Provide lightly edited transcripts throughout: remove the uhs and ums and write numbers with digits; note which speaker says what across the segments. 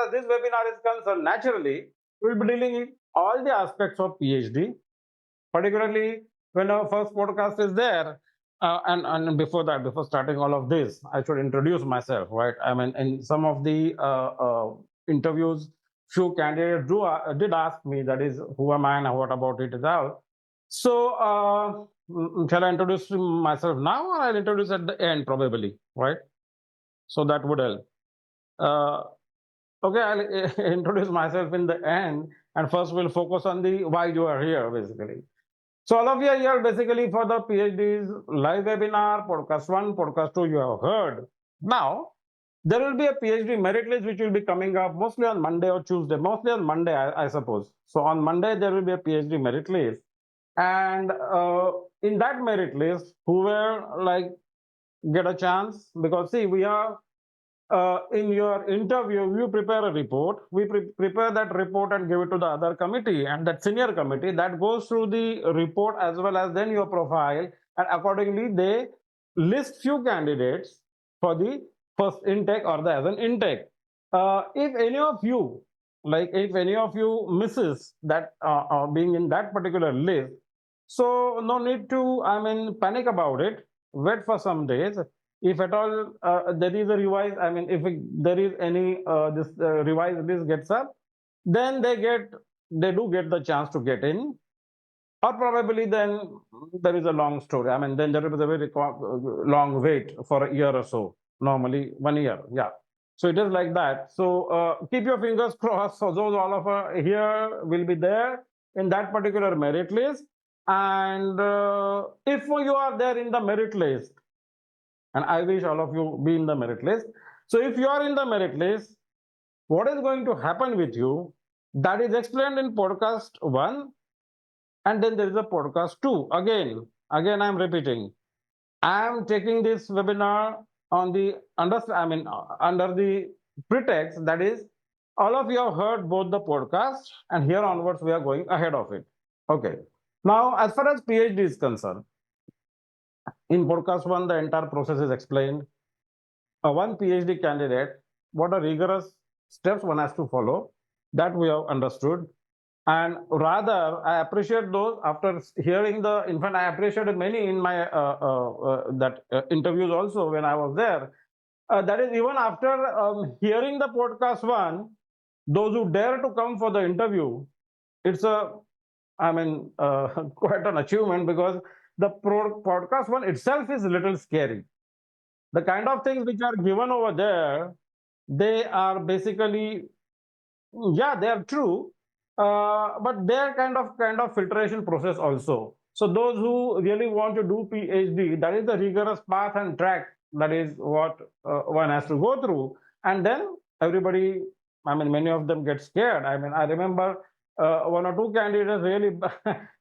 Speaker 1: as this webinar is concerned, naturally, we'll be dealing with all the aspects of PhD, particularly when our first podcast is there. And before that, before starting all of this, I should introduce myself, right? I mean, in some of the interviews, few candidates did ask me, that is, who am I and what about it is all. So, shall I introduce myself now, or I'll introduce at the end, probably, right? So that would help. Okay, I'll introduce myself in the end, and first we'll focus on the why you are here, basically. So all of you are here basically for the PhD's live webinar, podcast 1, podcast 2 you have heard. Now, there will be a PhD merit list which will be coming up mostly on Monday or Tuesday, mostly on Monday, I suppose. So on Monday, there will be a PhD merit list. And in that merit list, whoever like get a chance, because see, we are in your interview, you prepare a report. We prepare that report and give it to the other committee, and that senior committee that goes through the report as well as then your profile, and accordingly they list few candidates for the first intake or the as an intake. If any of you, like if any of you misses that being in that particular list, so no need to, I mean, panic about it. Wait for some days. If at all there is a revise, I mean, if there is any this revised list gets up, then they do get the chance to get in, or probably then there is a long story. I mean, then there is a very long wait for a year or so. Normally 1 year, yeah. So it is like that. So keep your fingers crossed. So those all of here will be there in that particular merit list. And if you are there in the merit list, and I wish all of you be in the merit list. So if you are in the merit list, what is going to happen with you? That is explained in podcast 1, and then there is a podcast 2. Again, I'm repeating. I am taking this webinar on the under the pretext that is all of you have heard both the podcast, and here onwards we are going ahead of it. Okay. Now, as far as PhD is concerned, in podcast 1, the entire process is explained. One PhD candidate, what are rigorous steps one has to follow, that we have understood. And rather, I appreciate those after hearing in fact, I appreciated many in my interviews also when I was there. That is, even after hearing the podcast 1, those who dare to come for the interview, it's quite an achievement, because the podcast 1 itself is a little scary. The kind of things which are given over there, they are basically, yeah, they are true, but they are kind of filtration process also. So those who really want to do PhD, that is the rigorous path and track. That is what one has to go through. And then everybody, I mean, many of them get scared. I mean, I remember one or two candidates really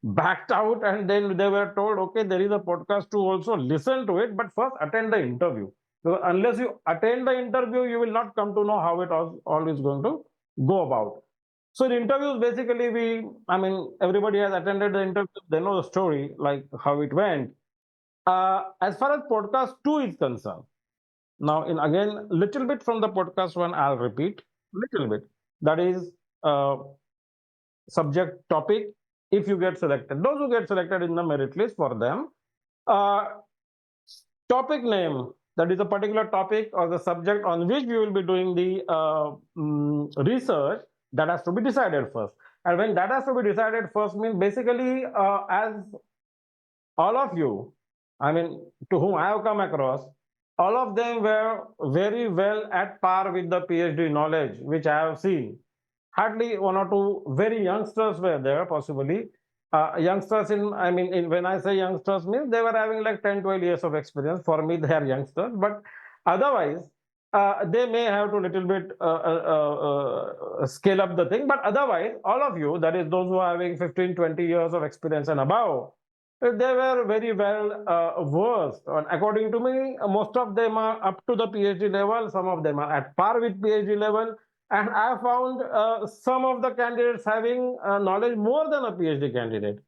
Speaker 1: backed out, and then they were told, okay, there is a podcast to also listen to it, but first attend the interview. So unless you attend the interview, you will not come to know how it all is going to go about. So the interviews, basically, everybody has attended the interview. They know the story, like how it went. As far as podcast 2 is concerned, now again, little bit from the podcast 1, I'll repeat, little bit. That is subject topic, if you get selected. Those who get selected in the merit list, for them, topic name, that is a particular topic or the subject on which we will be doing the research, that has to be decided first. And when that has to be decided first, means basically, as all of you, I mean, to whom I have come across, all of them were very well at par with the PhD knowledge, which I have seen. Hardly one or two very youngsters were there, possibly. Youngsters when I say youngsters, means they were having like 10, 12 years of experience. For me, they are youngsters, but otherwise, they may have to little bit scale up the thing. But otherwise, all of you, that is those who are having 15, 20 years of experience and above, they were very well versed. And according to me, most of them are up to the PhD level. Some of them are at par with PhD level. And I found some of the candidates having knowledge more than a PhD candidate.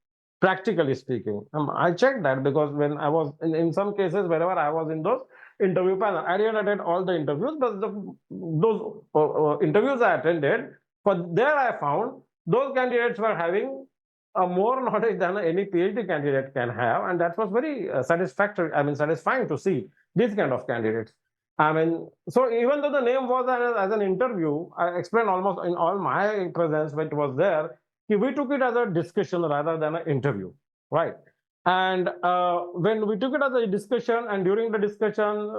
Speaker 1: practically speaking. I checked that because when I was in some cases, wherever I was in those interview panel, I didn't attend all the interviews, but those interviews I attended, but there I found those candidates were having more knowledge than any PhD candidate can have, and that was very satisfactory. I mean, satisfying to see these kind of candidates. I mean, so even though the name was as an interview, I explained almost in all my presence when it was there, we took it as a discussion rather than an interview, right? And when we took it as a discussion, and during the discussion,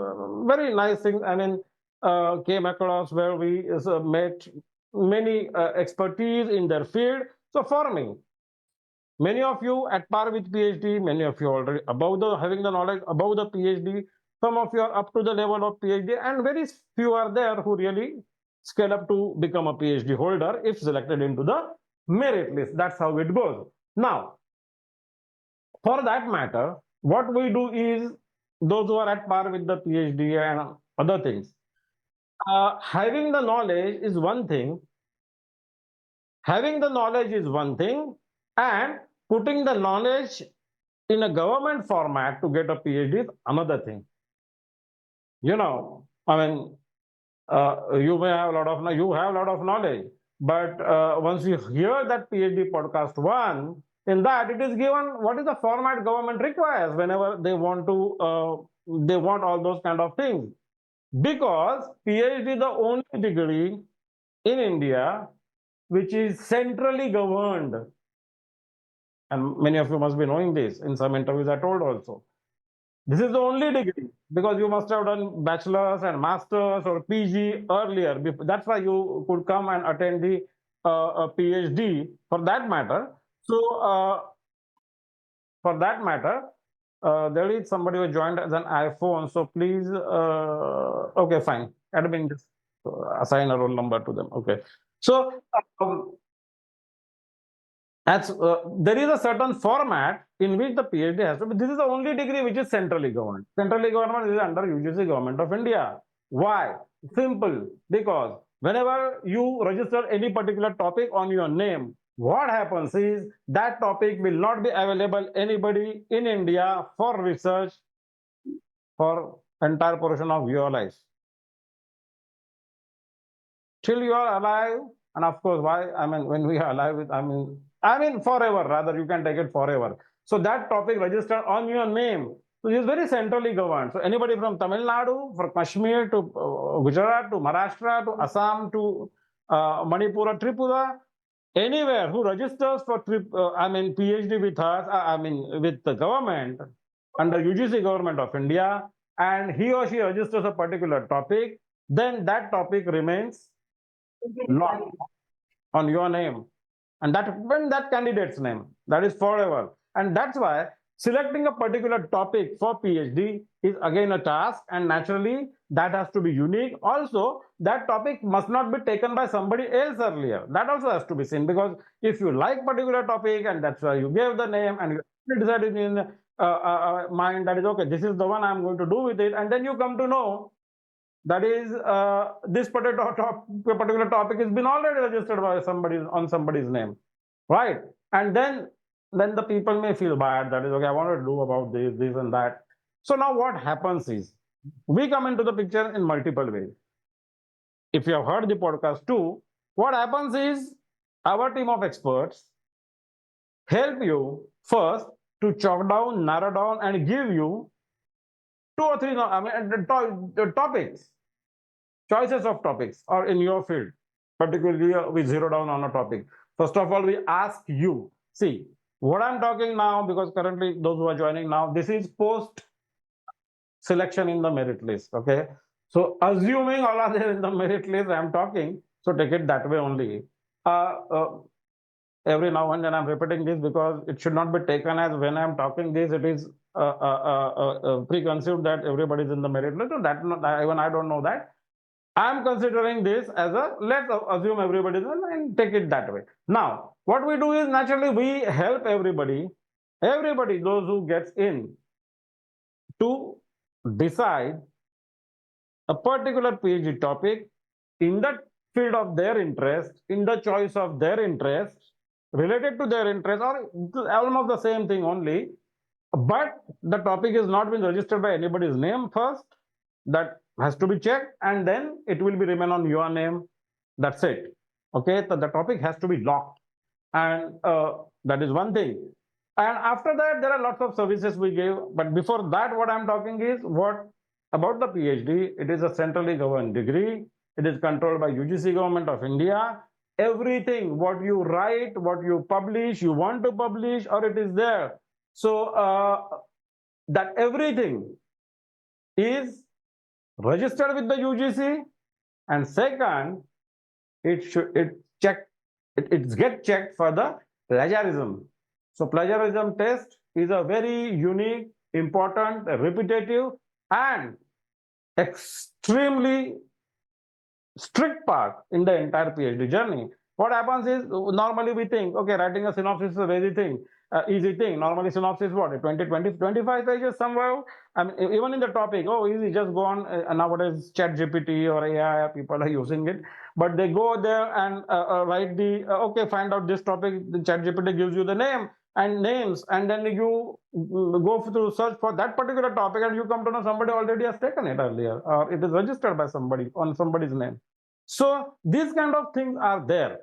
Speaker 1: very nice things, I mean, came across where we met many expertise in their field. So for me, many of you at par with PhD, many of you already above the having the knowledge above the PhD. Some of you are up to the level of PhD, and very few are there who really scale up to become a PhD holder if selected into the merit list. That's how it goes. Now, for that matter, what we do is those who are at par with the PhD and other things, having the knowledge is one thing. Having the knowledge is one thing, and putting the knowledge in a government format to get a PhD is another thing. You know, I mean, you may have a lot of knowledge, but once you hear that PhD podcast one, in that it is given what is the format government requires whenever they want to they want all those kind of things, because PhD is the only degree in India which is centrally governed, and many of you must be knowing this. In some interviews I told also, this is the only degree, because you must have done bachelor's and master's or PG earlier. That's why you could come and attend the PhD for that matter. So for that matter, there is somebody who joined as an iPhone. So please, okay, fine. Admin, just assign a roll number to them. Okay. So there is a certain format in which the PhD has to be. This is the only degree which is centrally governed. Centrally government is under UGC Government of India. Why? Simple. Because whenever you register any particular topic on your name, what happens is that topic will not be available anybody in India for research for entire portion of your life. Till you are alive, and of course, why? I mean, when we are alive, I mean forever, rather, you can take it forever. So that topic registered on your name. So it is very centrally governed. So anybody from Tamil Nadu, from Kashmir to Gujarat to Maharashtra to Assam to Manipur or Tripura, anywhere who registers for PhD with us, with the government under UGC Government of India, and he or she registers a particular topic, then that topic remains locked on your name, and that candidate's name, that is forever. And that's why selecting a particular topic for PhD is again a task, and naturally that has to be unique. Also, that topic must not be taken by somebody else earlier. That also has to be seen, because if you like particular topic and that's why you gave the name and you decided in mind that is okay, this is the one I'm going to do with it, and then you come to know that is this particular topic has been already registered by somebody on somebody's name, right? And then the people may feel bad, that is okay, I want to do about this and that. So now what happens is we come into the picture in multiple ways. If you have heard the podcast too, what happens is our team of experts help you first to chalk down, narrow down, and give you 2 or 3 topics, choices of topics, or in your field, particularly we zero down on a topic. First of all, we ask you, see, what I'm talking now, because currently those who are joining now, this is post selection in the merit list, okay? So assuming all are there in the merit list, I'm talking, so take it that way only. Every now and then I'm repeating this because it should not be taken as when I'm talking this, it is preconceived that everybody's in the merit list. So that even I don't know that. I'm considering this as a, let's assume everybody's in and take it that way. Now, what we do is naturally we help everybody, those who gets in, to decide a particular PhD topic in the field of their interest, in the choice of their interest, related to their interest or almost the same thing only, but the topic is not been registered by anybody's name first. That has to be checked, and then it will be remain on your name. That's it. Okay, so the topic has to be locked, and that is one thing. And after that, there are lots of services we give. But before that, what I'm talking is what about the PhD. It is a centrally governed degree. It is controlled by UGC Government of India. Everything, what you write, what you publish, you want to publish, or it is there. So that everything is registered with the UGC, and second, it get checked for the plagiarism. So plagiarism test is a very unique, important, repetitive, and extremely strict part in the entire PhD journey. What happens is, normally we think, okay, writing a synopsis is a very easy thing. Normally synopsis what, 20, 20, 25 pages somewhere. I mean, even in the topic, oh, easy, just go on. Nowadays, Chat GPT or AI, people are using it. But they go there and write the, okay, find out this topic. The Chat GPT gives you the name and names, and then you go to search for that particular topic, and you come to know somebody already has taken it earlier, or it is registered by somebody on somebody's name. So these kind of things are there.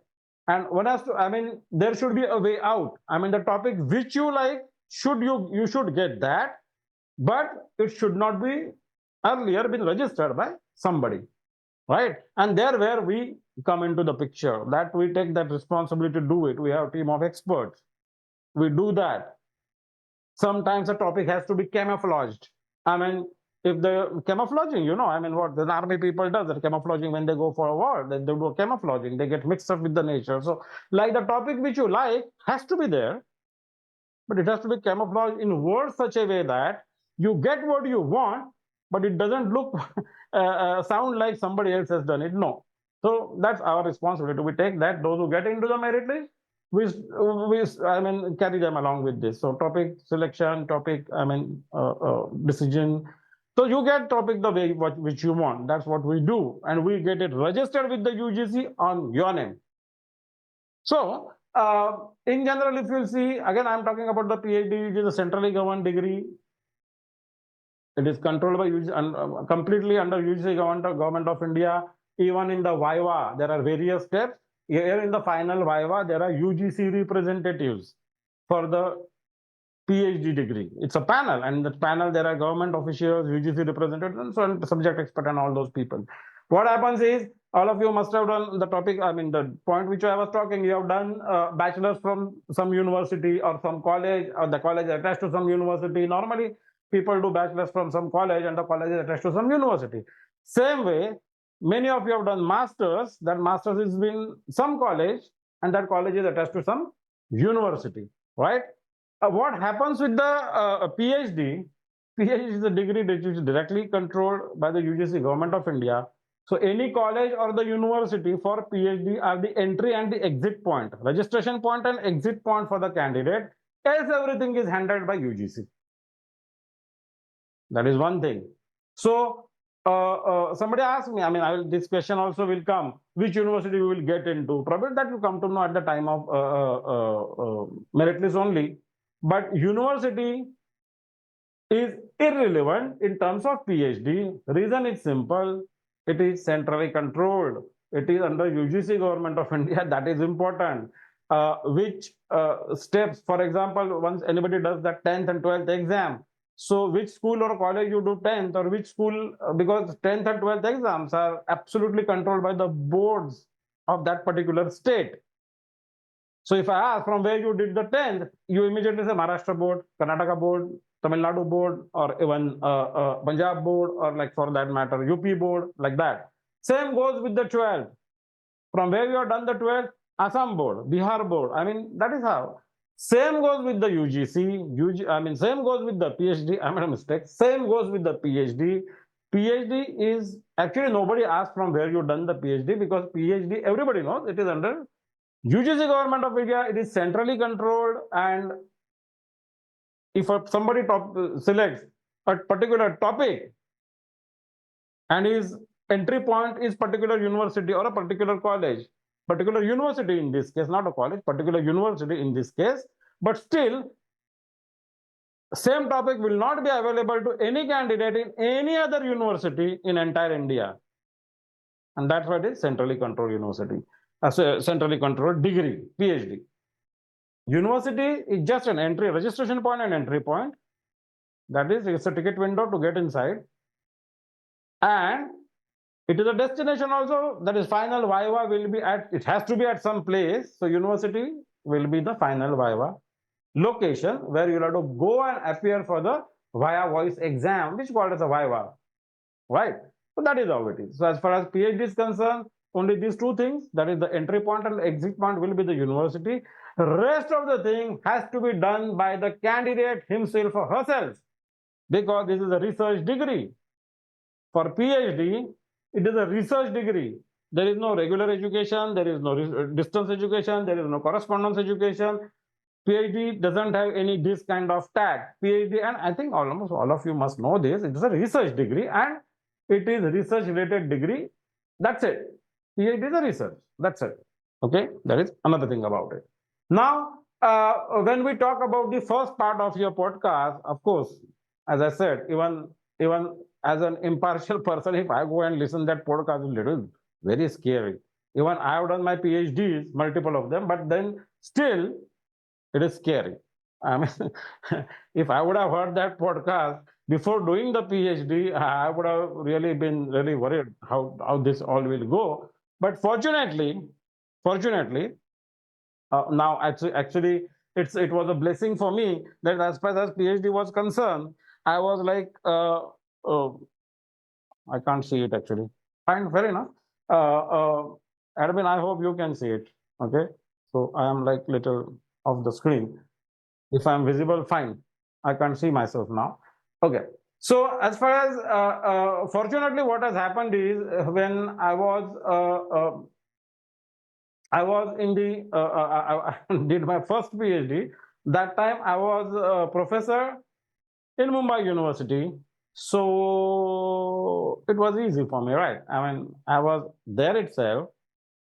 Speaker 1: And one has to, I mean, there should be a way out. I mean, the topic which you like, you should get that, but it should not be earlier been registered by somebody, right? And there where we come into the picture, that we take that responsibility to do it. We have a team of experts. We do that. Sometimes a topic has to be camouflaged. I mean, if the camouflaging, I mean, what the army people does, that camouflaging when they go for a war, they do camouflaging, they get mixed up with the nature. So like the topic which you like has to be there, but it has to be camouflaged in words such a way that you get what you want, but it doesn't look, sound like somebody else has done it. No. So that's our responsibility. We take that, those who get into the merit list, I mean, carry them along with this. So topic selection, decision. So you get topic the way which you want. That's what we do, and we get it registered with the UGC on your name. So in general, if you see, again, I'm talking about the PhD, which is a centrally governed degree. It is controlled by UGC, completely under UGC government of India. Even in the Viva, there are various steps. Here in the final Viva, there are UGC representatives for the PhD degree. It's a panel, and in the panel there are government officials, UGC representatives, and so on, subject expert, and all those people. What happens is, all of you must have done the topic, I mean, the point which I was talking, you have done bachelor's from some university or some college, or the college attached to some university. Normally, people do bachelor's from some college, and the college is attached to some university. Same way, many of you have done masters. That masters is in some college, and that college is attached to some university, right? What happens with the PhD? PhD is a degree which is directly controlled by the UGC government of India. So any college or the university for PhD are the entry and the exit point, registration point and exit point for the candidate. Else everything is handled by UGC. That is one thing. So somebody asked me, I mean, this question also will come, which university you will get into. Probably that you come to know at the time of merit list only. But university is irrelevant in terms of PhD. Reason is simple. It is centrally controlled. It is under UGC government of India. That is important. Which steps, for example, once anybody does the 10th and 12th exam, so which school or college you do 10th, or which school, because 10th and 12th exams are absolutely controlled by the boards of that particular state. So if I ask from where you did the 10th, you immediately say Maharashtra board, Karnataka board, Tamil Nadu board, or even Punjab board, or like for that matter, UP board, like that. Same goes with the 12th. From where you have done the 12th, Assam board, Bihar board. I mean, that is how. Same goes with the UGC, same goes with the PhD. I made a mistake. Same goes with the PhD. PhD is, actually nobody asked from where you done the PhD, because PhD, everybody knows, it is under UGC government of India. It is centrally controlled, and if somebody selects a particular topic and his entry point is particular university or a particular college, particular university in this case, not a college, particular university in this case, but still same topic will not be available to any candidate in any other university in entire India. And that's why it is centrally controlled university, centrally controlled degree, PhD. University is just an entry, registration point and entry point. That is, it's a ticket window to get inside. And it is a destination also, that is final viva will be at, it has to be at some place. So university will be the final viva location where you'll have to go and appear for the via voice exam, which is called as a viva, right? So that is how it is. So as far as PhD is concerned, only these two things, that is the entry point and the exit point will be the university. Rest of the thing has to be done by the candidate himself or herself, because this is a research degree. For PhD, it is a research degree. There is no regular education, there is no distance education, there is no correspondence education. PhD doesn't have any this kind of tag. PhD, and I think almost all of you must know this, it is a research degree and it is research related degree. That's it. PhD is a research. That's it. Okay, that is another thing about it. Now, when we talk about the first part of your podcast, of course, as I said, even as an impartial person, if I go and listen that podcast, it is very scary. Even I have done my PhDs, multiple of them, but then still it is scary. I mean, if I would have heard that podcast before doing the PhD, I would have really been really worried how this all will go. But fortunately, now actually it was a blessing for me that as far as PhD was concerned, I was like, I can't see it actually. Fine, fair enough. Admin, I hope you can see it. Okay, so I am like little off the screen. If I am visible, fine. I can't see myself now. Okay. So as far as fortunately, what has happened is when I was in the I did my first PhD. That time I was a professor in Mumbai University. So it was easy for me, right? I mean, I was there itself,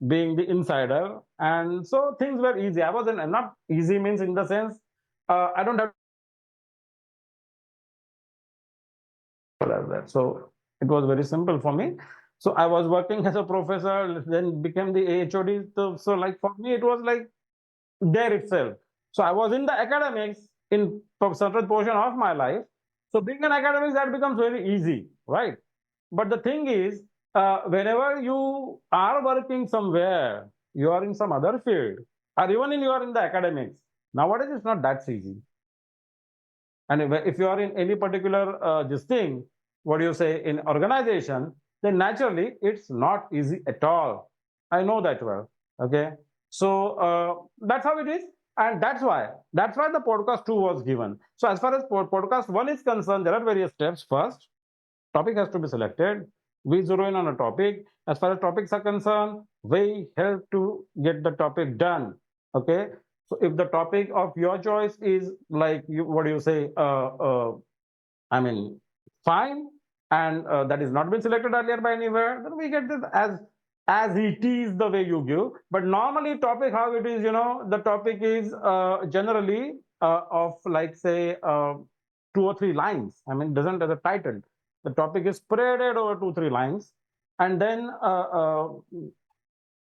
Speaker 1: being the insider, and so things were easy. I wasn't, not easy means in the sense I don't have that. So it was very simple for me. So I was working as a professor, then became the HOD. So like for me, it was like there itself. So I was in the academics in certain portion of my life. So being an academics, that becomes very easy, right? But the thing is, whenever you are working somewhere, you are in some other field, or even you are in the academics, nowadays it's not that easy. And if you are in any particular this thing, what do you say, in organization, then naturally it's not easy at all. I know that well. Okay, so that's how it is, and that's why the podcast 2 was given. So as far as podcast 1 is concerned, there are various steps. First, topic has to be selected. We zero in on a topic. As far as topics are concerned, we help to get the topic done. Okay, so if the topic of your choice is like what do you say? I mean, fine, and that is not been selected earlier by anywhere, then we get this as it is the way you give. But normally, topic how it is, the topic is generally of like say 2 or 3 lines. I mean, doesn't as a title. The topic is spreaded over 2 or 3 lines, and then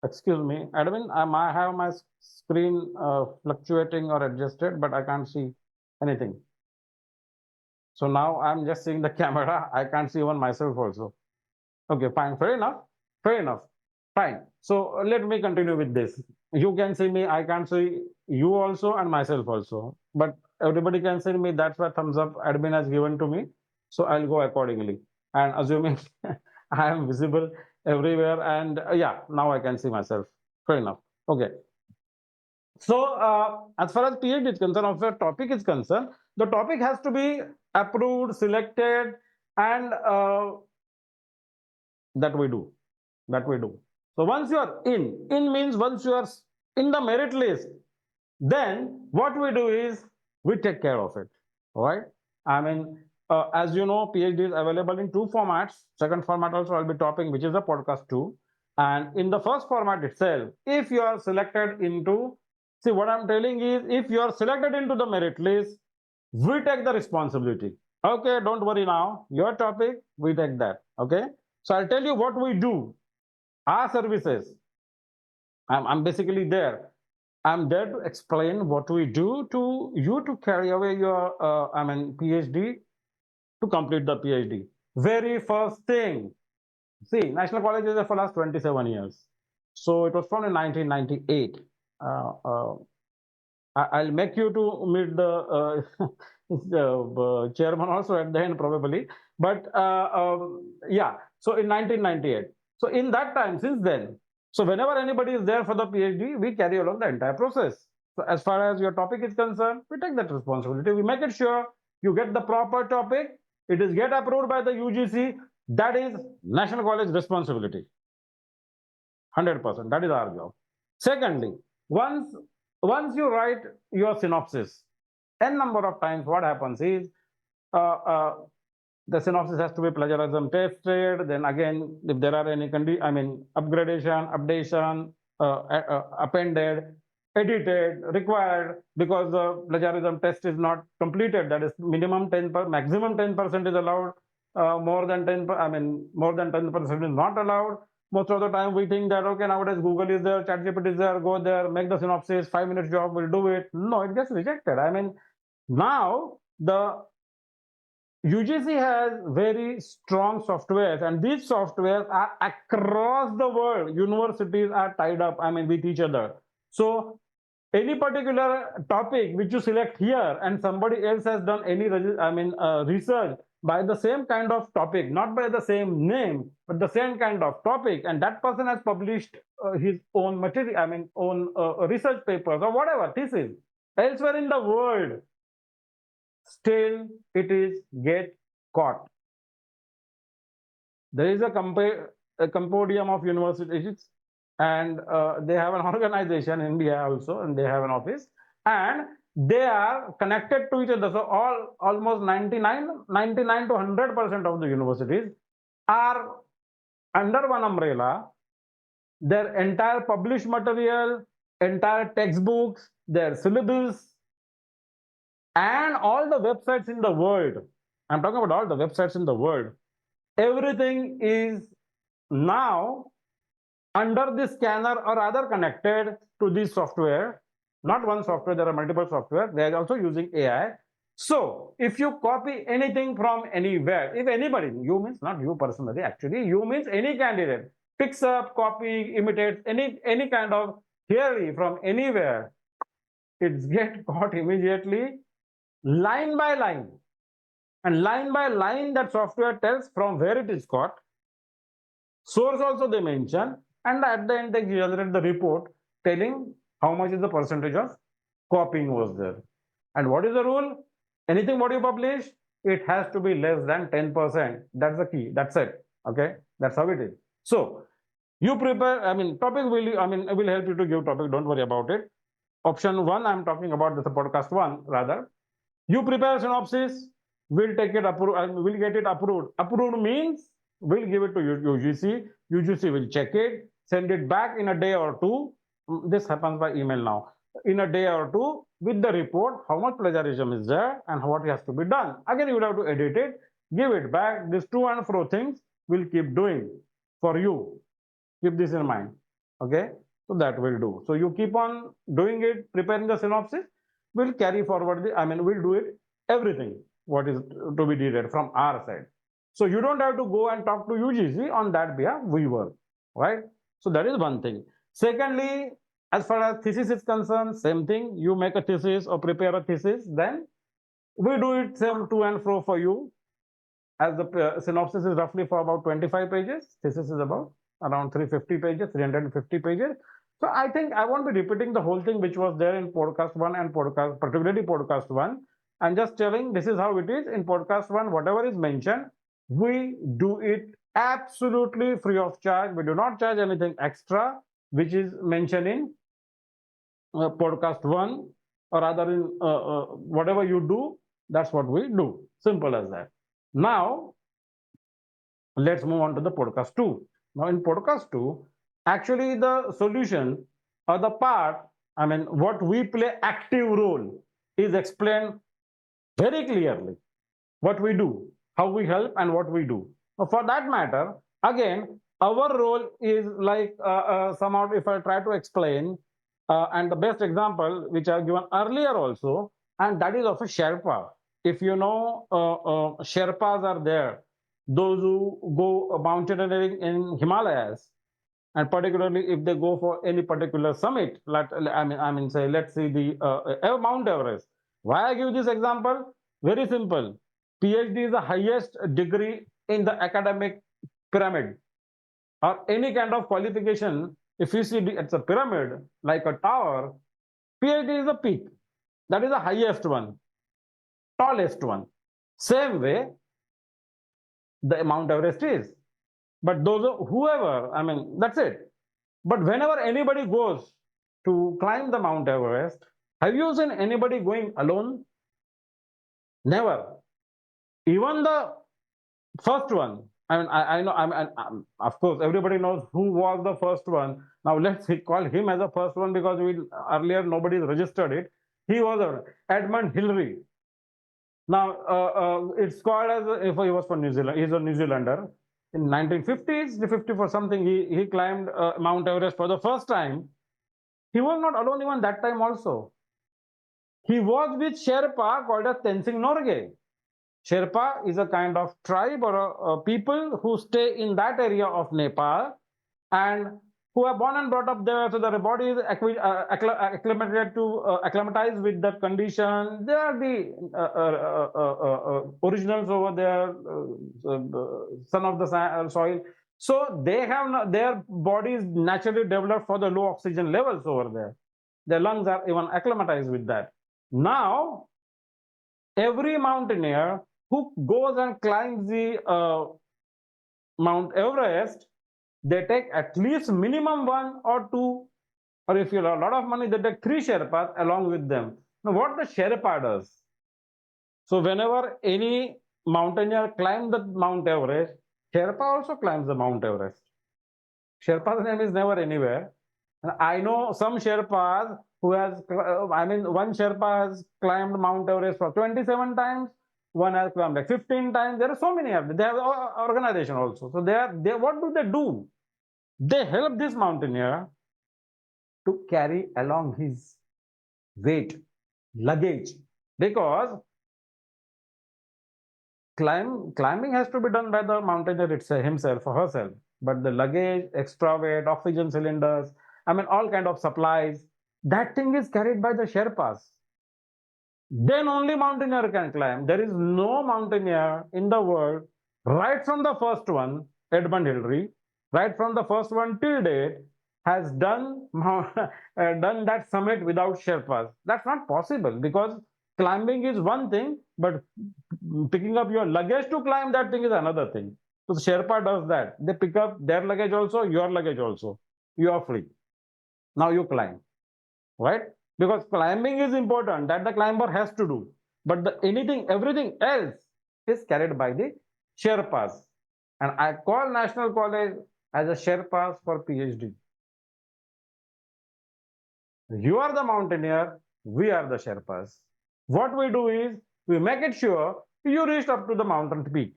Speaker 1: excuse me, admin, I might have my screen fluctuating or adjusted, but I can't see anything. So now I'm just seeing the camera. I can't see even myself also. Okay, fine, fair enough, fine. So let me continue with this. You can see me, I can't see you also and myself also, but everybody can see me. That's why thumbs up admin has given to me. So I'll go accordingly, and assuming I am visible everywhere, and yeah, now I can see myself. Fair enough. Okay. So as far as PhD is concerned, of the topic is concerned, the topic has to be approved, selected, and that we do. So once you are in means once you are in the merit list, then what we do is we take care of it. All right. I mean, as you know, PhD is available in 2 formats. Second format also I'll be topping, which is the podcast 2. And in the first format itself, if you are selected into, see what I'm telling is, if you are selected into the merit list, we take the responsibility. Okay, don't worry now. Your topic, we take that. Okay. So I'll tell you what we do. Our services. I'm basically there. I'm there to explain what we do to you to carry away your, PhD, to complete the PhD. Very first thing. See, National College is there for last 27 years. So it was founded in 1998. Uh, uh, I'll make you to meet the chairman also at the end probably. But yeah, so in 1998. So in that time, since then, so whenever anybody is there for the PhD, we carry along the entire process. So as far as your topic is concerned, we take that responsibility. We make it sure you get the proper topic. It is get approved by the UGC. That is National College responsibility. 100%. That is our job. Secondly, once you write your synopsis, n number of times what happens is uh, uh, the synopsis has to be plagiarism tested. Then again, if there are any upgradation, updation, appended, edited, required, because the plagiarism test is not completed. That is minimum maximum 10% is allowed. More than 10% is not allowed. Most of the time we think that, okay, nowadays Google is there, ChatGPT is there, go there, make the synopsis, 5 minutes job, will do it. No, it gets rejected. Now the UGC has very strong softwares, and these softwares are across the world. Universities are tied up, with each other. So any particular topic which you select here and somebody else has done any research by the same kind of topic, not by the same name, but the same kind of topic, and that person has published his own material, own research papers or whatever thesis elsewhere in the world, still it is get caught. There is a compodium of universities, and they have an organization in India also, and they have an office, and they are connected to each other. So almost 99 to 100% of the universities are under one umbrella. Their entire published material, entire textbooks, their syllabus, and all the websites in the world. I'm talking about all the websites in the world. Everything is now under this scanner or rather connected to this software. Not one software, there are multiple software. They are also using AI. So if you copy anything from anywhere, if anybody, you means not you personally, actually, you means any candidate picks up, copy, imitates any kind of theory from anywhere, it's get caught immediately, line by line. And line by line, that software tells from where it is caught. Source also they mention, and at the end they generate the report telling how much is the percentage of copying was there. And what is the rule? Anything what you publish, it has to be less than 10%. That's the key. That's it. Okay, that's how it is. So you prepare. Topic will help you to give topic. Don't worry about it. Option 1, I'm talking about the podcast 1 rather. You prepare synopsis. We'll take it approved. We'll get it approved. Approved means we'll give it to UGC. UGC will check it, send it back in a day or two. This happens by email now. In a day or two, with the report, how much plagiarism is there and what has to be done. Again, you will have to edit it, give it back. These to and fro things will keep doing for you. Keep this in mind. Okay, so that will do. So you keep on doing it, preparing the synopsis. We'll carry forward we'll do it everything what is to be needed from our side. So you don't have to go and talk to UGC on that behalf. We work, right? So that is one thing. Secondly, as far as thesis is concerned, same thing. You make a thesis or prepare a thesis, then we do it same to and fro for you. As the synopsis is roughly for about 25 pages, thesis is about around 350 pages, 350 pages. So I think I won't be repeating the whole thing which was there in podcast 1 and particularly podcast 1. I'm just telling this is how it is in podcast 1. Whatever is mentioned, we do it absolutely free of charge. We do not charge anything extra, which is mentioned in podcast 1, or rather in whatever you do, that's what we do. Simple as that. Now, let's move on to the podcast 2. Now, in podcast 2, Actually, the solution or the part, I mean, what we play active role is explained very clearly. What we do, how we help, and what we do. For that matter, again, our role is like somehow, if I try to explain, and the best example which I've given earlier also, and that is of a Sherpa. If you know, Sherpas are there, those who go mountaineering in Himalayas, and particularly if they go for any particular summit, like I mean, say, let's see the Mount Everest. Why I give this example? Very simple. PhD is the highest degree in the academic pyramid, or any kind of qualification. If you see it's a pyramid like a tower, PhD is the peak. That is the highest one, tallest one. Same way, the Mount Everest is. But those whoever, I mean, that's it. But whenever anybody goes to climb the Mount Everest, have you seen anybody going alone? Never. Even the first one. I mean, I know. Of course, everybody knows who was the first one. Now let's call him as the first one because we earlier nobody registered it. He was Edmund Hillary. Now it's called as if he was from New Zealand. He's a New Zealander. In 1950s, the 54 something, he climbed Mount Everest for the first time. He was not alone even that time also. He was with Sherpa called as Tenzing Norgay. Sherpa is a kind of tribe or a people who stay in that area of Nepal and who are born and brought up there, so their body is acclimated to acclimatize with that condition. They are the originals over there, son of the soil. So they have their bodies naturally developed for the low oxygen levels over there. Their lungs are even acclimatized with that. Now, every mountaineer who goes and climbs the Mount Everest, they take at least minimum one or two, or if you have a lot of money, they take 3 Sherpas along with them. Now, what the Sherpa does? So, whenever any mountaineer climbs the Mount Everest, Sherpa also climbs the Mount Everest. Sherpa's name is never anywhere. And I know some Sherpas who has, I mean, one Sherpa has climbed Mount Everest for 27 times. One has climbed like 15 times. There are so many of them. They have organization also. So what do they do? They help this mountaineer to carry along his weight, luggage, because climbing has to be done by the mountaineer himself or herself. But the luggage, extra weight, oxygen cylinders, I mean, all kind of supplies, that thing is carried by the Sherpas. Then only mountaineer can climb. There is no mountaineer in the world, right from the first one, Edmund Hillary, right from the first one till date, has done that summit without Sherpas. That's not possible because climbing is one thing, but picking up your luggage to climb that thing is another thing. So the Sherpa does that. They pick up their luggage also, your luggage also. You are free. Now you climb, right? Because climbing is important, that the climber has to do. But everything else is carried by the Sherpas. And I call National College as a Sherpas for PhD. You are the mountaineer, we are the Sherpas. What we do is, we make it sure you reach up to the mountain peak.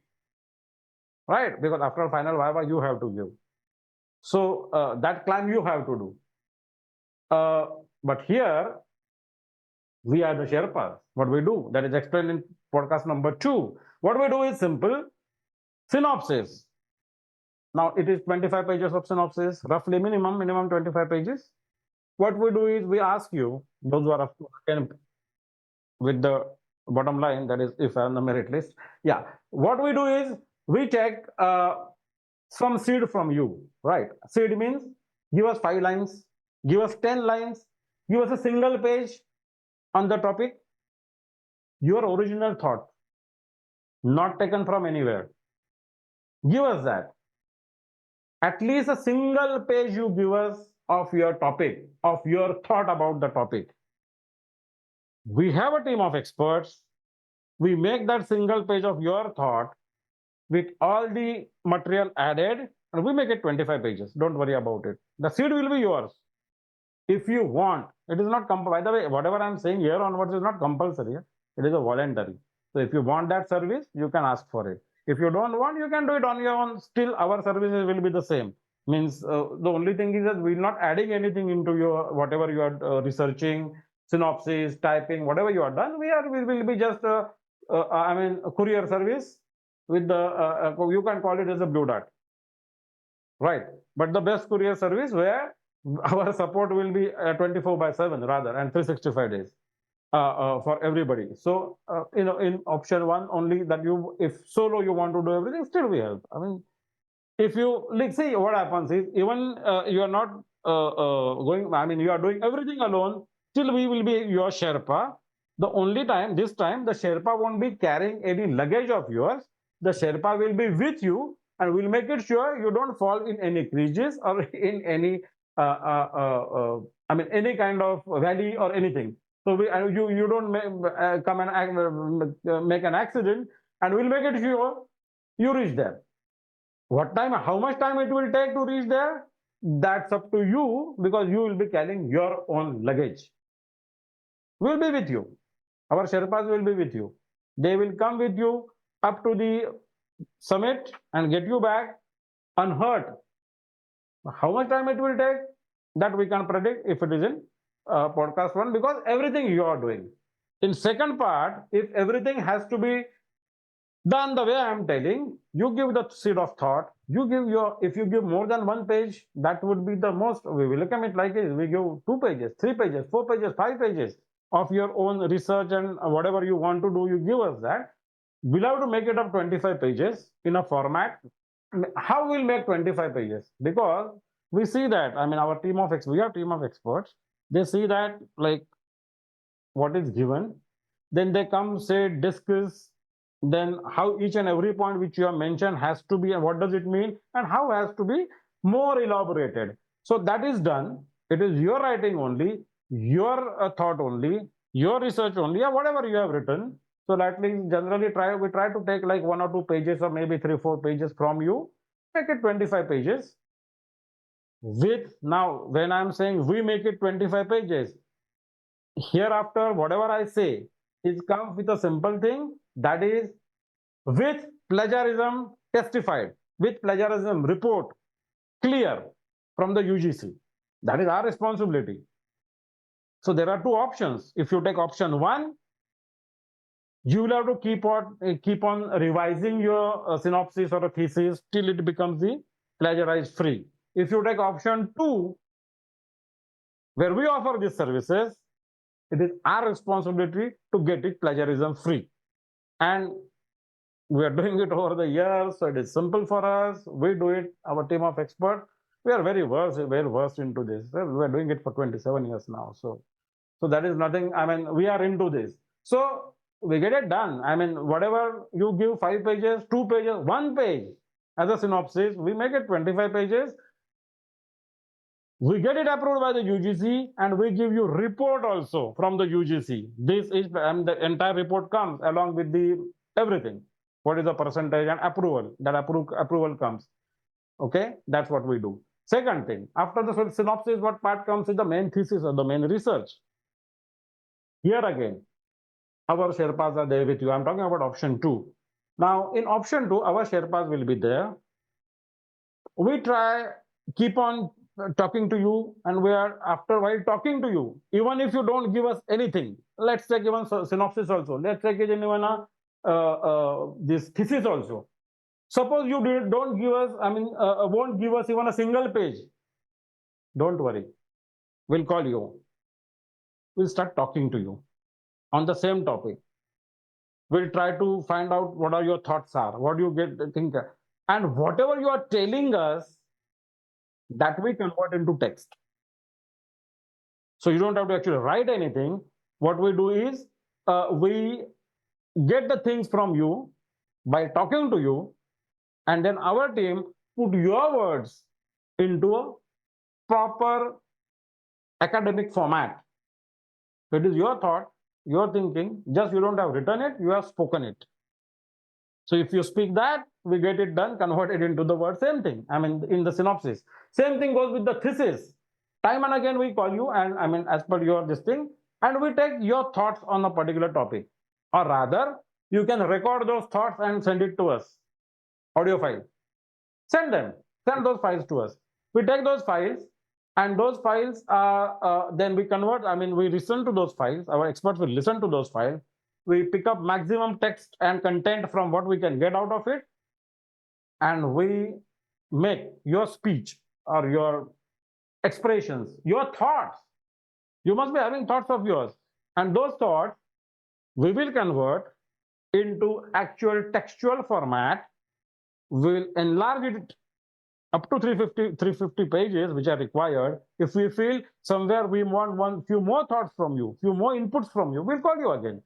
Speaker 1: Right? Because after final Viva, you have to give. So that climb you have to do. But here, we are the Sherpas. What we do, that is explained in podcast number 2. What we do is simple synopsis. Now, it is 25 pages of synopsis, roughly minimum 25 pages. What we do is, we ask you, those who are with the bottom line, that is, if I'm on the merit list. Yeah. What we do is, we take some seed from you, right? Seed means, give us 5 lines, give us 10 lines, give us a single page on the topic, your original thought, not taken from anywhere. Give us that. At least a single page you give us of your topic, of your thought about the topic. We have a team of experts. We make that single page of your thought with all the material added, and we make it 25 pages. Don't worry about it. The seed will be yours. If you want, it is not compulsory. By the way, whatever I'm saying here onwards is not compulsory. It is a voluntary. So if you want that service, you can ask for it. If you don't want, you can do it on your own. Still, our services will be the same. Means the only thing is that we're not adding anything into your whatever you are researching, synopsis, typing, whatever you are done. We will be just a courier service with the you can call it as a blue dot, right? But the best courier service where our support will be 24/7 rather, and 365 days for everybody. So in option one only, that you, if solo you want to do everything, still we help. I mean, if you like, see what happens is, even you are not going, I mean, you are doing everything alone, still we will be your Sherpa. The only time, this time, the Sherpa won't be carrying any luggage of yours. The Sherpa will be with you, and we'll make it sure you don't fall in any creases or in any, any kind of valley or anything. So you don't come and make an accident, and we'll make it sure you reach there. What time, how much time it will take to reach there, that's up to you, because you will be carrying your own luggage. We'll be with you. Our Sherpas will be with you. They will come with you up to the summit and get you back unhurt. How much time it will take, that we can predict if it is in podcast one, because everything you are doing. In second part, if everything has to be done the way I am telling, you give the seed of thought. You give your, if you give more than 1 page, that would be the most. We will welcome it like this. We give 2 pages, 3 pages, 4 pages, 5 pages of your own research, and whatever you want to do, you give us that. We'll have to make it up 25 pages in a format. How we'll make 25 pages? Because we see that, I mean, our team of we have team of experts. They see that, like, what is given, then they come, say, discuss, then how each and every point which you have mentioned has to be, and what does it mean, and how has to be more elaborated. So that is done. It is your writing only, your thought only, your research only, or whatever you have written. So that means generally we try to take like 1 or 2 pages, or maybe 3 or 4 pages from you, make it 25 pages. With, now when I'm saying we make it 25 pages, hereafter whatever I say, it comes with a simple thing, that is with plagiarism testified, with plagiarism report clear from the UGC. That is our responsibility. So there are 2 options. If you take option 1, you will have to keep on revising your synopsis or a thesis till it becomes the plagiarized free. If you take option 2, where we offer these services, it is our responsibility to get it plagiarism free. And we are doing it over the years, so it is simple for us. We do it, our team of experts. We are very well versed into this. We are doing it for 27 years now. So that is nothing. I mean, we are into this. So we get it done. I mean, whatever you give, 5 pages, 2 pages, 1 page as a synopsis, we make it 25 pages. We get it approved by the UGC, and we give you report also from the UGC. This is, and the entire report comes along with the everything. What is the percentage and approval? That approval comes. Okay, that's what we do. Second thing, after the synopsis, what part comes is the main thesis or the main research. Here again, our Sherpas are there with you. I'm talking about option 2. Now, in option 2, our Sherpas will be there. We try, keep on talking to you, and we are, after while talking to you, even if you don't give us anything, let's take even synopsis also, let's take it in even this thesis also. Suppose you don't give us, won't give us even a single page, don't worry, we'll call you, we'll start talking to you on the same topic. We'll try to find out what are your thoughts are, what do you think, and whatever you are telling us, that we convert into text. So you don't have to actually write anything. What we do is, we get the things from you by talking to you, and then our team put your words into a proper academic format. So it is your thought, your thinking, just you don't have written it, you have spoken it. So if you speak that, we get it done, converted into the word, same thing. I mean, in the synopsis. Same thing goes with the thesis. Time and again we call you, and I mean, as per your this thing, and we take your thoughts on a particular topic. Or rather, you can record those thoughts and send it to us. Audio file. Send them. Send those files to us. We take those files, and those files then we convert. I mean, we listen to those files. Our experts will listen to those files. We pick up maximum text and content from what we can get out of it, and we make your speech or your expressions, your thoughts. You must be having thoughts of yours, and those thoughts we will convert into actual textual format. We'll enlarge it up to 350 pages, which are required. If we feel somewhere we want few more thoughts from you, few more inputs from you, we'll call you again.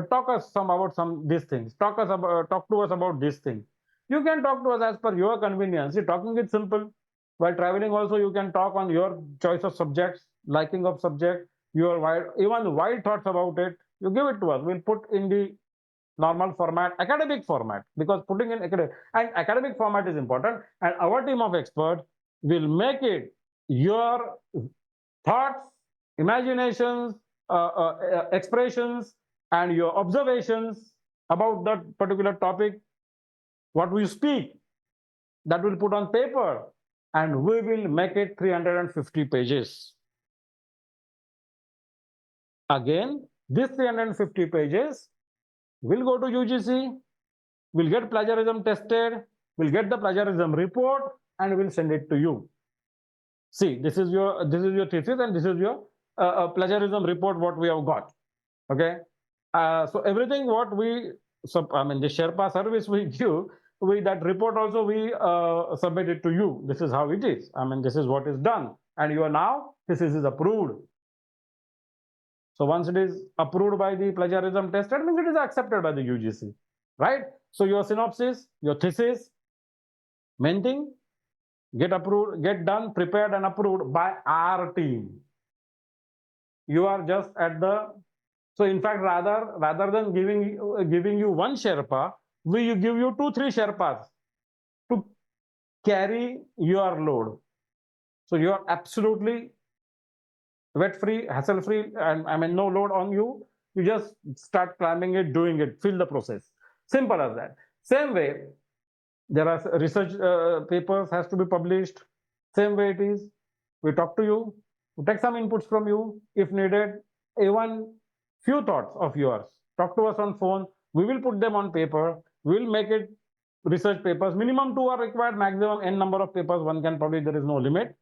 Speaker 1: Talk us about these things. Talk to us about this thing. You can talk to us as per your convenience. Talking is simple. While traveling also, you can talk on your choice of subjects, liking of subject, your wild thoughts about it. You give it to us. We'll put in the normal format, academic format, because putting in academic format is important, and our team of experts will make it your thoughts, imaginations, expressions, and your observations about that particular topic, what we speak, that will put on paper, and we will make it 350 pages. Again, this 350 pages will go to UGC, will get plagiarism tested, will get the plagiarism report, and will send it to you. See, this is your thesis, and this is your plagiarism report, what we have got. Okay, so everything what we, the Sherpa service we give, that report also we submit it to you. This is how it is. I mean, this is what is done, and you are now, this is approved. So once it is approved by the plagiarism test, that means it is accepted by the UGC, right? So your synopsis, your thesis, main thing, get approved, get done, prepared and approved by our team. You are just at the, so in fact, rather than giving you one Sherpa, we give you 2-3 Sherpas to carry your load. So you are absolutely wet-free, hassle-free, and I mean, no load on you. You just start climbing it, doing it, feel the process. Simple as that. Same way, there are research papers has to be published. Same way it is. We talk to you, we take some inputs from you. If needed, even few thoughts of yours, talk to us on phone. We will put them on paper. We will make it research papers. Minimum 2 are required, maximum n number of papers one can publish. There is no limit.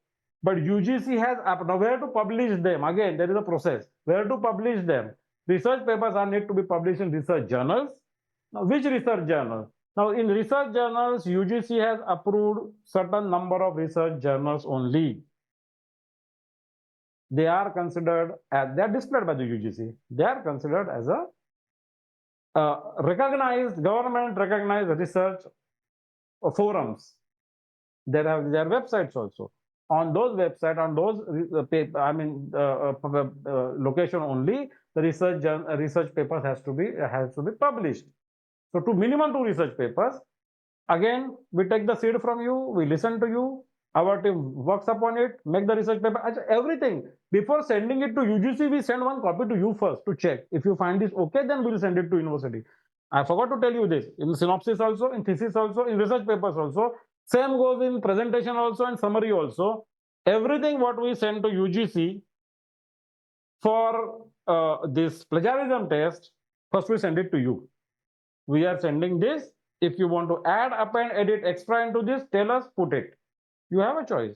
Speaker 1: But UGC has, now where to publish them? Again, there is a process. Where to publish them? Research papers are need to be published in research journals. Now, which research journals? Now, in research journals, UGC has approved certain number of research journals only. They are considered as, they are displayed by the UGC. They are considered as a recognized, government recognized research forums. There are their websites also. On those websites, on those location only, the research papers has to be published. So to minimum 2 research papers. Again, we take the seed from you, we listen to you, our team works upon it, make the research paper, everything. Before sending it to UGC, we send one copy to you first to check. If you find this okay, then we'll send it to university. I forgot to tell you this. In synopsis also, in thesis also, in research papers also. Same goes in presentation also and summary also. Everything what we send to UGC for this plagiarism test, first we send it to you. We are sending this. If you want to add, append, edit extra into this, tell us, put it. You have a choice.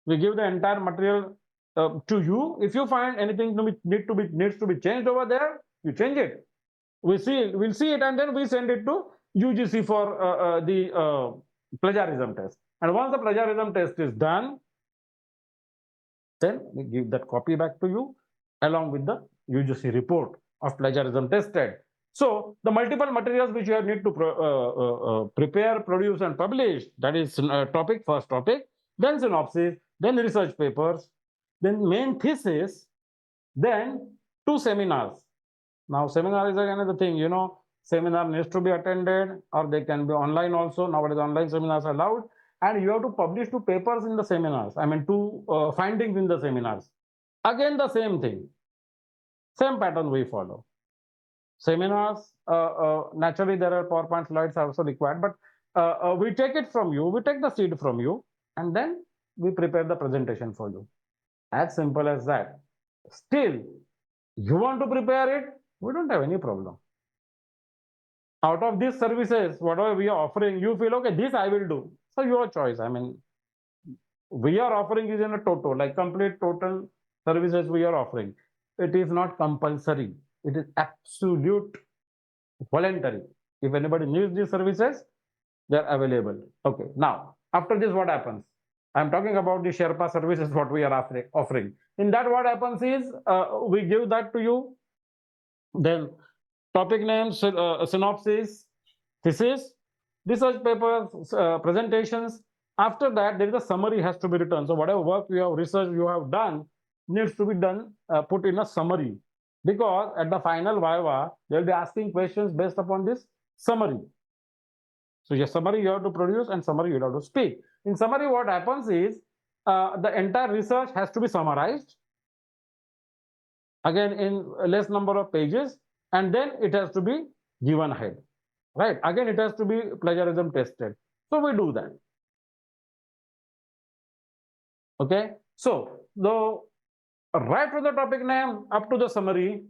Speaker 1: We give the entire material to you. If you find anything needs to be changed over there, you change it. We'll see it, and then we send it to UGC for the plagiarism test. And once the plagiarism test is done, then we give that copy back to you along with the UGC report of plagiarism tested. So the multiple materials which you have need to prepare, produce, and publish, that is first topic, then synopsis, then research papers, then main thesis, then 2 seminars. Now, seminar is another thing, seminar needs to be attended, or they can be online also. Nowadays, online seminars are allowed, and you have to publish two papers in the seminars. I mean, two findings in the seminars. Again, the same thing, same pattern we follow. Seminars, naturally, there are PowerPoint slides also required, but we take it from you, we take the seed from you, and then we prepare the presentation for you. As simple as that. Still, you want to prepare it, we don't have any problem. Out of these services, whatever we are offering, you feel, okay, this I will do. So your choice. I mean, we are offering is in a total, like complete total services we are offering. It is not compulsory. It is absolute voluntary. If anybody needs these services, they are available. Okay. Now, after this, what happens? I'm talking about the Sherpa services, what we are offering. In that, what happens is we give that to you. Then topic names, synopsis, thesis, research papers, presentations. After that, there is a summary has to be written. So whatever work you have research you have done needs to be done, put in a summary. Because at the final Viva, they'll be asking questions based upon this summary. So your summary you have to produce and summary you have to speak. In summary, what happens is the entire research has to be summarized. Again, in less number of pages, and then it has to be given ahead. Right? Again, it has to be plagiarism tested. So we do that. Okay. So the right from the topic name up to the summary,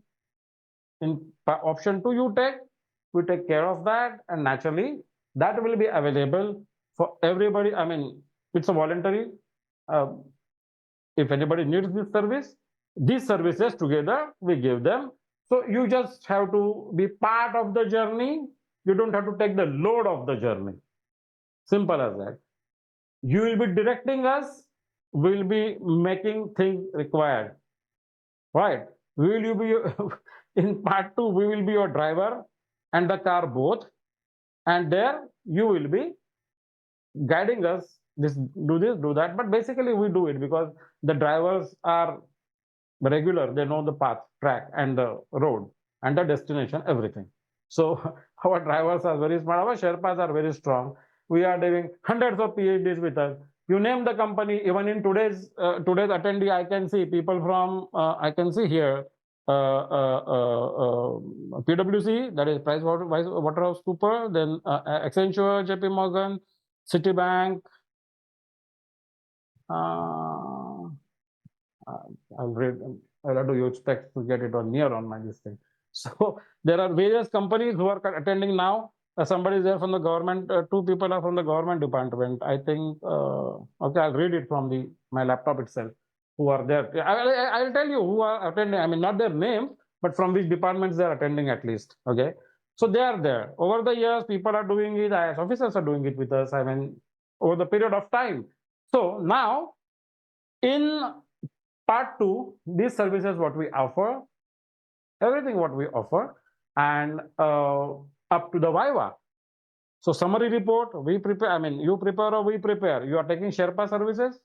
Speaker 1: in option 2 you take, we take care of that, and naturally that will be available for everybody. I mean, it's a voluntary. If anybody needs this service, these services together we give them. So you just have to be part of the journey. You don't have to take the load of the journey. Simple as that. You will be directing us. We'll be making things required. Right? Will you be in part 2? We will be your driver and the car both, and there you will be guiding us. This, do that. But basically, we do it because the drivers are regular. They know the path, track, and the road, and the destination, everything. So our drivers are very smart. Our Sherpas are very strong. We are doing hundreds of PhDs with us. You name the company. Even in today's attendee, I can see people from I can see here PwC, that is PricewaterhouseCoopers, then Accenture, JP Morgan, Citibank. I'll read. I'll have to use specs to get it on near on my listing. So there are various companies who are attending now. Somebody is there from the government. 2 people are from the government department. I think. Okay, I'll read it from my laptop itself. Who are there? I'll tell you who are attending. I mean, not their names, but from which departments they are attending at least. Okay, so they are there. Over the years, people are doing it. IAS officers are doing it with us. I mean, over the period of time. So now, in part 2, these services what we offer, everything what we offer, and up to the Viva. So summary report, we prepare, I mean, you prepare or we prepare. You are taking Sherpa services?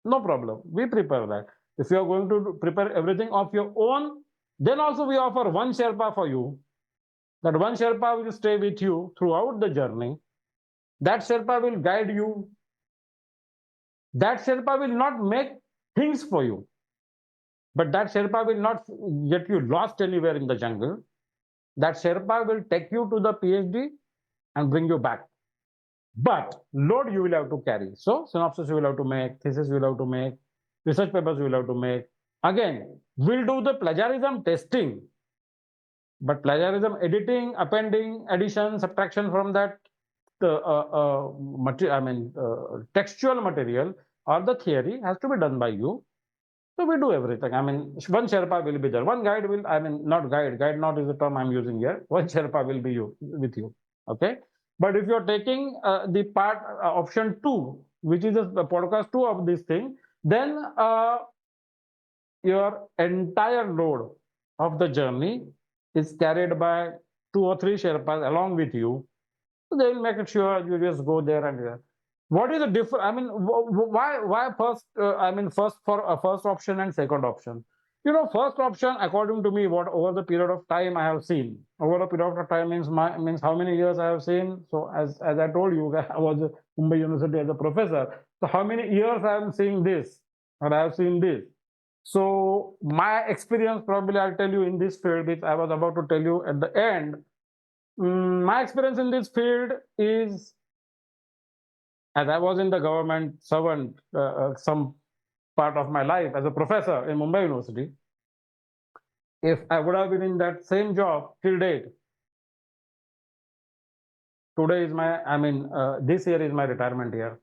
Speaker 1: No problem. We prepare that. If you are going to prepare everything of your own, then also we offer one Sherpa for you. That one Sherpa will stay with you throughout the journey. That Sherpa will guide you. That Sherpa will not make things for you. But that Sherpa will not get you lost anywhere in the jungle. That Sherpa will take you to the PhD and bring you back. But load you will have to carry. So synopsis you will have to make, thesis you will have to make, research papers you will have to make. Again, we'll do the plagiarism testing. But plagiarism editing, appending, addition, subtraction from that textual material or the theory has to be done by you. So we do everything. I mean, one Sherpa will be there. One guide will, I mean, not guide not is the term I'm using here. One Sherpa will be with you. Okay. But if you're taking the part option 2, which is the podcast 2 of this thing, then your entire load of the journey is carried by 2 or 3 Sherpas along with you. So they will make sure you just go there and what is the difference? I mean, why first? First for first option and second option. First option, according to me, what over the period of time I have seen, over a period of time means how many years I have seen. So as I told you, I was at Mumbai University as a professor. So how many years I am seeing this, or I have seen this. So my experience, probably I'll tell you in this field, which I was about to tell you at the end. My experience in this field is, as I was in the government servant some part of my life as a professor in Mumbai University. If I would have been in that same job till date, today is this year is my retirement year.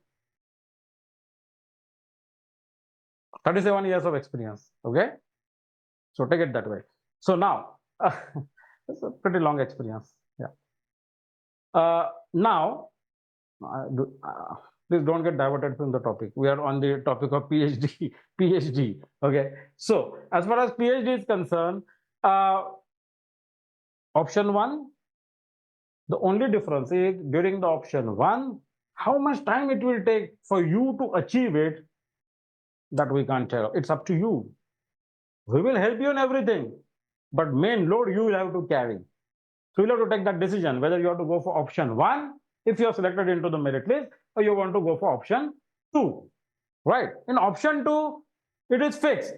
Speaker 1: 37 years of experience. Okay. So take it that way. So now, it's a pretty long experience. Yeah. Now, please don't get diverted from the topic. We are on the topic of PhD. PhD. Okay. So as far as PhD is concerned, option one, the only difference is during the option one, how much time it will take for you to achieve it, that we can't tell. It's up to you. We will help you in everything, but main load you will have to carry. So you'll have to take that decision whether you have to go for option one if you are selected into the merit list, or you want to go for option two. Right? In option two, it is fixed.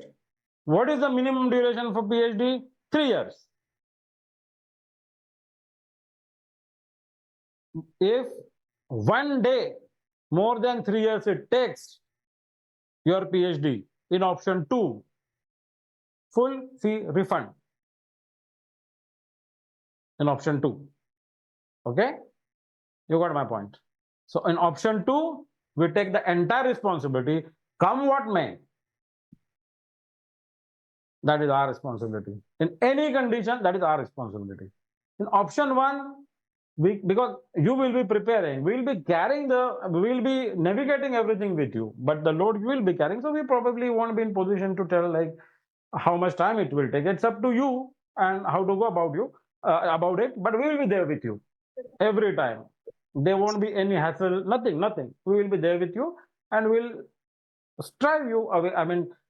Speaker 1: What is the minimum duration for PhD? 3 years. If one day more than 3 years it takes your PhD, in option two, full fee refund. In option two. Okay? You got my point. So in option two, we take the entire responsibility, come what may. That is our responsibility. In any condition, that is our responsibility. In option one, because you will be preparing, we will be navigating everything with you, but the load you will be carrying. So we probably won't be in position to tell like how much time it will take. It's up to you and how to go about it, but we will be there with you every time. There won't be any hassle, nothing. We will be there with you and we'll strive you away.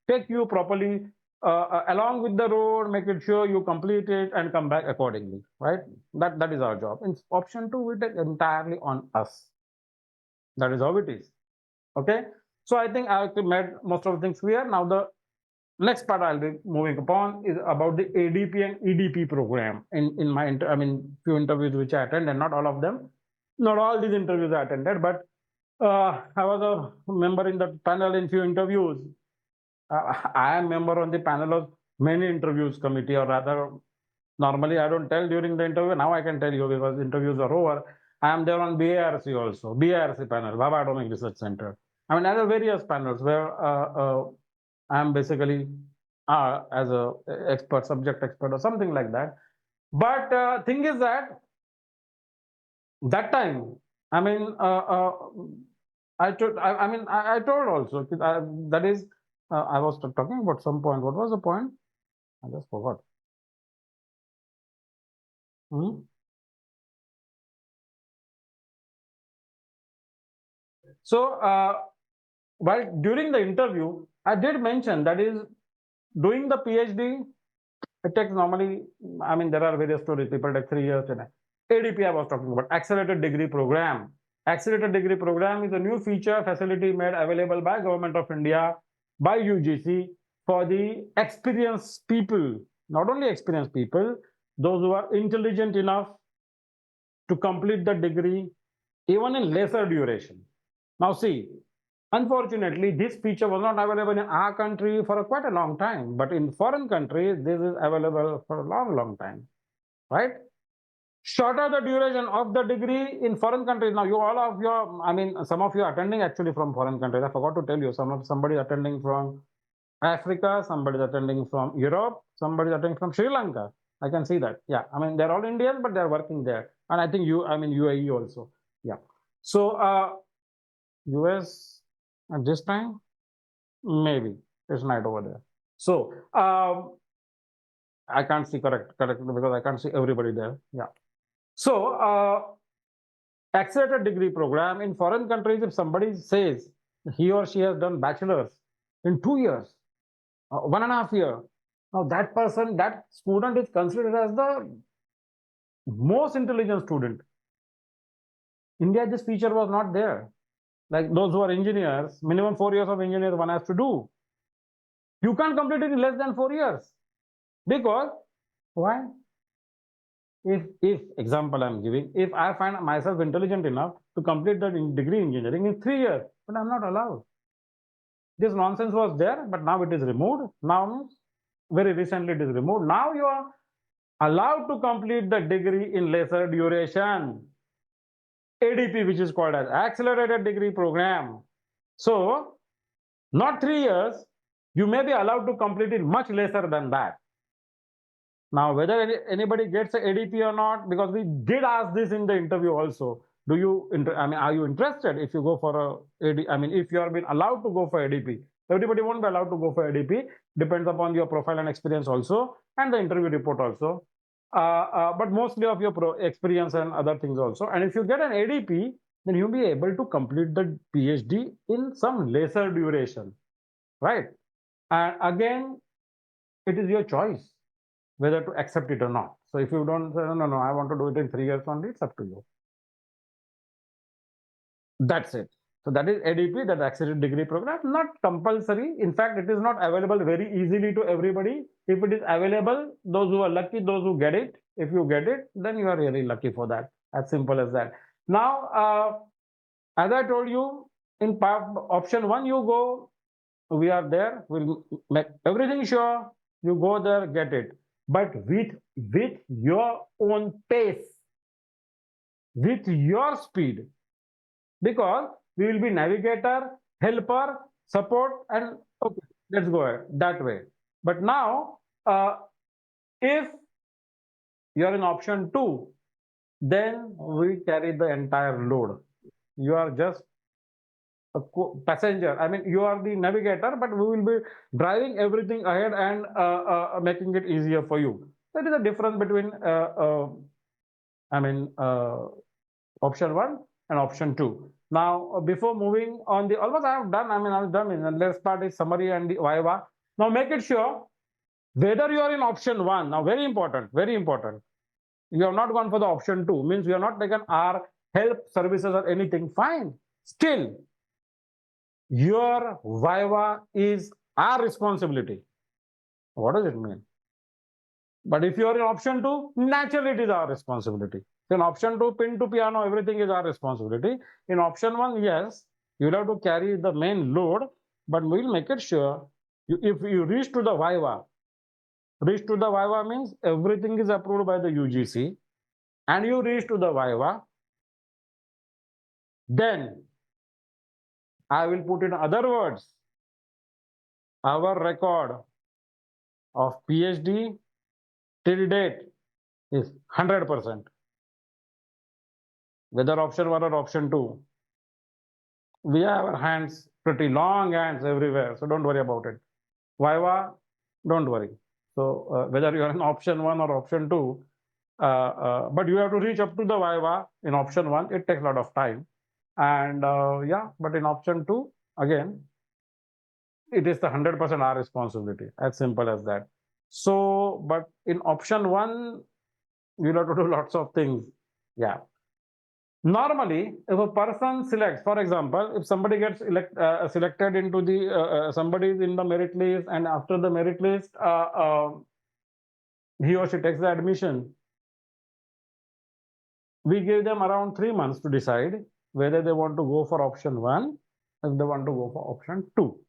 Speaker 1: Take you properly along with the road, make it sure you complete it and come back accordingly, right? That is our job. In option two, we take entirely on us. That is how it is. Okay. So I think I made most of the things clear. Now the next part I'll be moving upon is about the ADP and EDP program. In my few interviews which I attended, not all of them, not all these interviews I attended, but I was a member in the panel in few interviews. I am member on the panel of many interviews committee, or rather, normally I don't tell during the interview. Now I can tell you because interviews are over. I am there on BARC also, BARC panel, Baba Atomic Research Center. I there are various panels where I am basically as a subject expert or something like that. But thing is that time, I told also that is I was talking about some point. What was the point? I just forgot. So while during the interview, I did mention that is doing the PhD. It takes normally, there are various stories. People take 3 years. ADP I was talking about, Accelerated Degree Program. Accelerated Degree Program is a new feature facility made available by Government of India, by UGC, for the experienced people, not only experienced people, those who are intelligent enough to complete the degree even in lesser duration. Now see, unfortunately, this feature was not available in our country for quite a long time, but in foreign countries, this is available for a long time, right? Shorter the duration of the degree in foreign countries. Now, some of you are attending actually from foreign countries. I forgot to tell you, somebody attending from Africa, somebody attending from Europe, somebody attending from Sri Lanka. I can see that. Yeah, they're all Indians, but they're working there. And I think UAE also. Yeah. So, US at this time, maybe it's night over there. So, I can't see correctly because I can't see everybody there. Yeah. So, accelerated degree program in foreign countries, if somebody says he or she has done bachelor's in 2 years, 1.5 years, Now that person, that student is considered as the most intelligent student. India, this feature was not there. Like those who are engineers, minimum 4 years of engineer one has to do. You can't complete it in less than 4 years. Because why? If example I'm giving, if I find myself intelligent enough to complete that degree in engineering in 3 years, but I'm not allowed. This nonsense was there, but now it is removed. Now, very recently it is removed. Now you are allowed to complete the degree in lesser duration. ADP, which is called as Accelerated Degree Program. So, not 3 years, you may be allowed to complete it much lesser than that. Now, whether anybody gets a ADP or not, because we did ask this in the interview also. Do you, are you interested if you go for a AD? If you are being allowed to go for ADP, everybody won't be allowed to go for ADP. Depends upon your profile and experience also, and the interview report also. But mostly of your experience and other things also. And if you get an ADP, then you'll be able to complete the PhD in some lesser duration, right? And again, it is your choice whether to accept it or not. So if you don't say, no, I want to do it in 3 years only, it's up to you. That's it. So that is ADP, that Accelerated Degree Program, not compulsory. In fact, it is not available very easily to everybody. If it is available, those who are lucky, those who get it, if you get it, then you are really lucky for that. As simple as that. Now, as I told you, in option 1, you go, we are there, we'll make everything sure, you go there, get it. But with your own pace, with your speed, because we will be navigator, helper, support, and okay, let's go ahead that way. But now, if you're in option 2, then we carry the entire load. You are just a passenger. You are the navigator, but we will be driving everything ahead and making it easier for you. That is the difference between option 1 and option 2. Now, before moving on, almost I have done. I was done. And let's start with summary and the Viva. Now, make it sure whether you are in option 1. Now, very important, very important. You have not gone for the option 2. Means you have not taken our help services or anything. Fine. Still, your Viva is our responsibility. What does it mean? But if you are in option 2, naturally it is our responsibility. So in option 2, pin to piano, everything is our responsibility. In option 1, yes, you will have to carry the main load, but we will make it sure if you reach to the Viva, means everything is approved by the UGC, and you reach to the Viva, then I will put in other words, our record of PhD till date is 100%. Whether option 1 or option 2, we have our hands, pretty long hands everywhere, so don't worry about it. Viva, don't worry. So whether you are in option 1 or option 2, but you have to reach up to the Viva in option 1, it takes a lot of time. And but in option 2, again, it is the 100% our responsibility, as simple as that. So, but in option 1, you'll have to do lots of things. Yeah. Normally, if a person selects, for example, if somebody gets selected into the, somebody is in the merit list, and after the merit list, he or she takes the admission, we give them around 3 months to decide whether they want to go for option 1, if they want to go for option 2,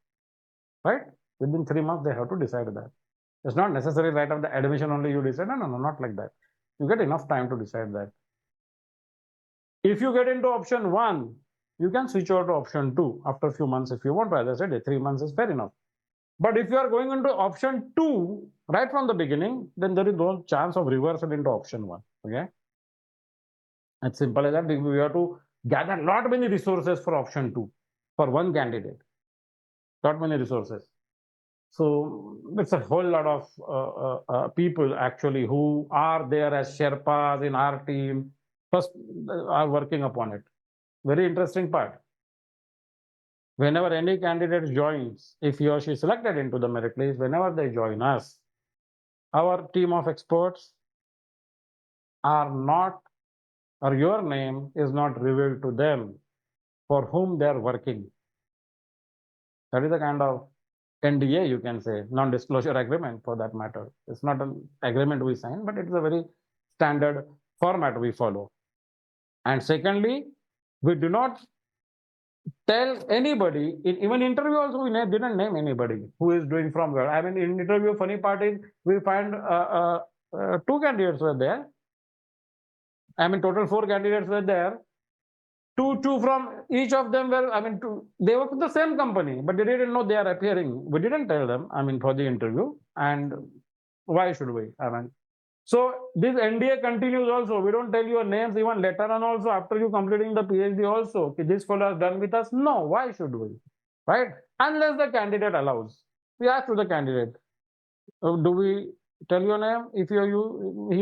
Speaker 1: right? Within 3 months, they have to decide that. It's not necessary right after the admission only you decide. No, not like that. You get enough time to decide that. If you get into option 1, you can switch over to option 2 after a few months if you want. As I said, 3 months is fair enough. But if you are going into option 2 right from the beginning, then there is no chance of reversal into option 1. Okay? It's simple as that. We have to gather lot many resources for option 2 for one candidate. Lot many resources. So it's a whole lot of people actually who are there as Sherpas in our team, first are working upon it. Very interesting part. Whenever any candidate joins, if he or she is selected into the merit list, whenever they join us, our team of experts are not, or your name is not revealed to them for whom they are working. That is a kind of NDA, you can say, non-disclosure agreement for that matter. It's not an agreement we sign, but it's a very standard format we follow. And secondly, we do not tell anybody, in even interview also we didn't name anybody who is doing from where. I mean, in interview, funny part is we find two candidates were there. I mean, total 4 candidates were there. Two from each of them were, I mean, they work with the same company, but they didn't know they are appearing. We didn't tell them, I mean, for the interview. And why should we? I mean, so this NDA continues also. We don't tell your names even later on also after you completing the PhD also. Okay, this fellow has done with us. No, why should we? Right? Unless the candidate allows. We ask to the candidate, do we tell your name? If he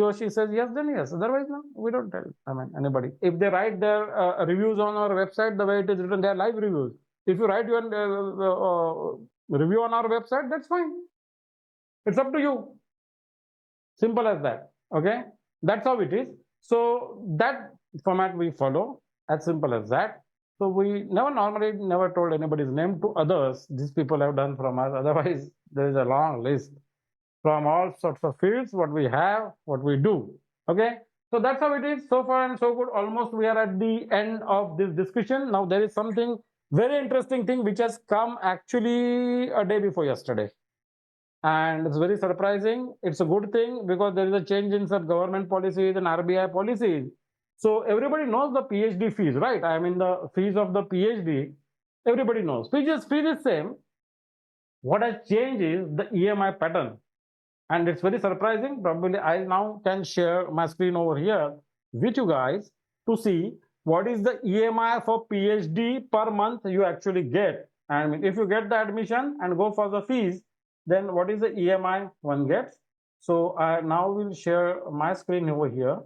Speaker 1: or she says yes, then yes. Otherwise, no, we don't tell. I mean, anybody. If they write their reviews on our website, the way it is written, they are live reviews. If you write your review on our website, that's fine. It's up to you. Simple as that. Okay, that's how it is. So that format we follow, as simple as that. So we normally never told anybody's name to others. These people have done from us. Otherwise, there is a long list from all sorts of fields, what we have, what we do. Okay, so that's how it is. So far and so good. Almost we are at the end of this discussion. Now there is something very interesting thing which has come actually a day before yesterday. And it's very surprising. It's a good thing because there is a change in some government policies and RBI policies. So everybody knows the PhD fees, right? I mean, the fees of the PhD, everybody knows. Fee is same. What has changed is the EMI pattern. And it's very surprising. Probably I now can share my screen over here with you guys to see what is the EMI for PhD per month you actually get. I mean, if you get the admission and go for the fees, then what is the EMI one gets? So I now will share my screen over here.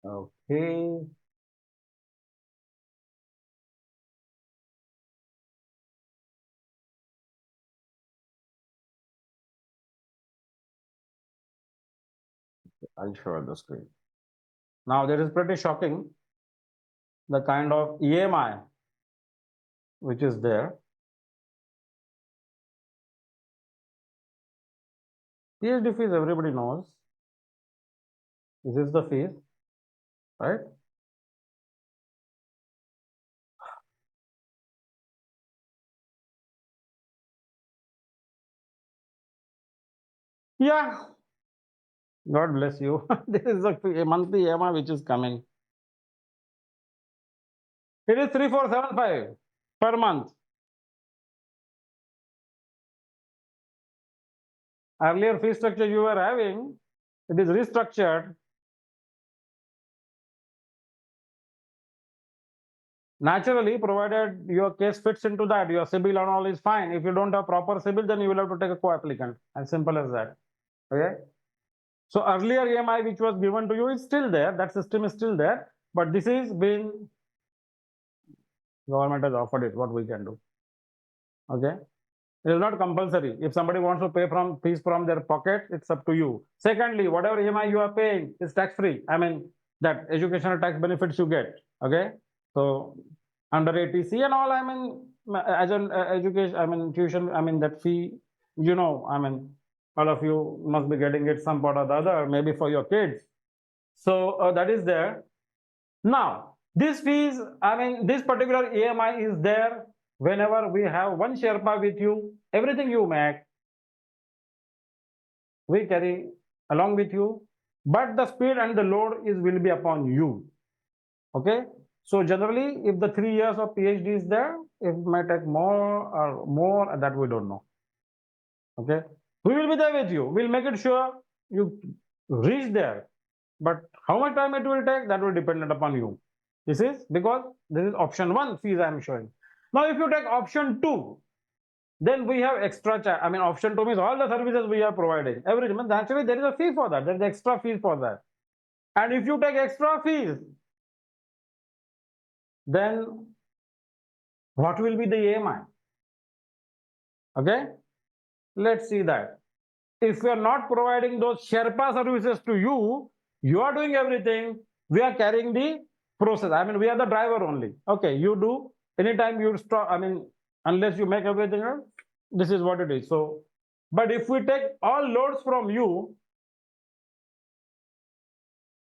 Speaker 1: Okay. I'll share the screen. Now that is pretty shocking, the kind of EMI which is there. PhD fees everybody knows. This is the fees, right? Yeah. God bless you. This is a monthly EMI which is coming. It is 3475 per month. Earlier fee structure you were having, it is restructured. Naturally, provided your case fits into that, your CIBIL and all is fine. If you don't have proper CIBIL, then you will have to take a co-applicant. As simple as that. Okay. So earlier EMI which was given to you is still there. That system is still there. But this is been, government has offered it. What we can do. Okay. It is not compulsory. If somebody wants to pay from fees from their pocket, it's up to you. Secondly, whatever EMI you are paying is tax-free. I mean, that educational tax benefits you get. Okay. So under ATC and all, I mean, as an education, I mean, tuition, I mean, that fee, I mean, all of you must be getting it some part or the other, maybe for your kids. So that is there. Now, this fees, I mean, this particular EMI is there whenever we have one Sherpa with you, everything you make, we carry along with you, but the speed and the load will be upon you. Okay. So generally, if the 3 years of PhD is there, it might take more or more, that we don't know. Okay. We will be there with you. We'll make it sure you reach there. But how much time it will take, that will depend upon you. This is because this is option 1 fees I am showing. Now, if you take option 2, Then we have extra charge. I mean, option 2 means all the services we are providing. Everything. Means actually, there is a fee for that. There is extra fees for that. And if you take extra fees, then what will be the EMI? Okay. Let's see that. If we are not providing those Sherpa services to you, you are doing everything. We are carrying the process. I mean, we are the driver only. Okay, you do anytime you stop. I mean, unless you make everything else, this is what it is. So, but if we take all loads from you,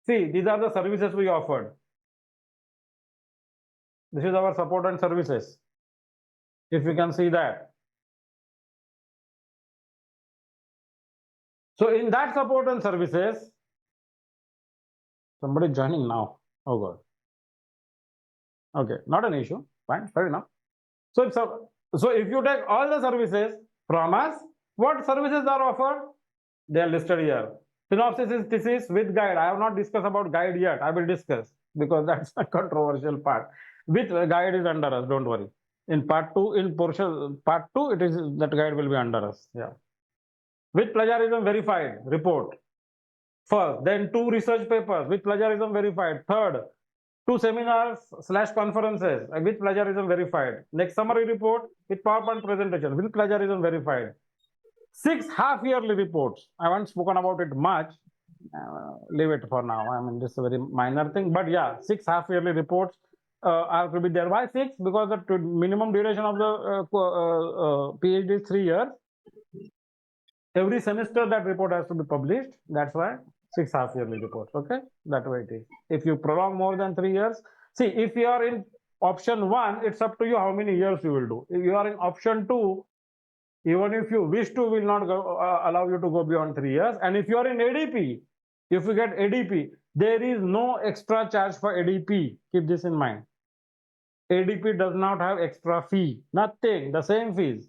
Speaker 1: see, these are the services we offered. This is our support and services. If you can see that. So in that support and services, somebody joining now. Oh God. Okay, not an issue. Fine, fair enough. So if you take all the services from us, what services are offered? They are listed here. Synopsis is thesis with guide. I have not discussed about guide yet. I will discuss because that's a controversial part. With guide is under us. Don't worry. In part two, part two, it is that guide will be under us. Yeah. With plagiarism verified report. First, then 2 research papers with plagiarism verified. Third, 2 seminars/conferences with plagiarism verified. Next, summary report with PowerPoint presentation with plagiarism verified. 6 half-yearly reports. I haven't spoken about it much. Leave it for now. I mean, this is a very minor thing, but yeah, 6 half-yearly reports are to be there. Why 6? Because the minimum duration of the PhD is 3 years. Every semester that report has to be published. That's why 6 half-yearly reports. Okay, that way it is. If you prolong more than 3 years, see, if you are in option 1, it's up to you how many years you will do. If you are in option 2, even if you wish to, will not go, allow you to go beyond 3 years. And if you are in ADP, if you get ADP, there is no extra charge for ADP. Keep this in mind. ADP does not have extra fee. Nothing. The same fees.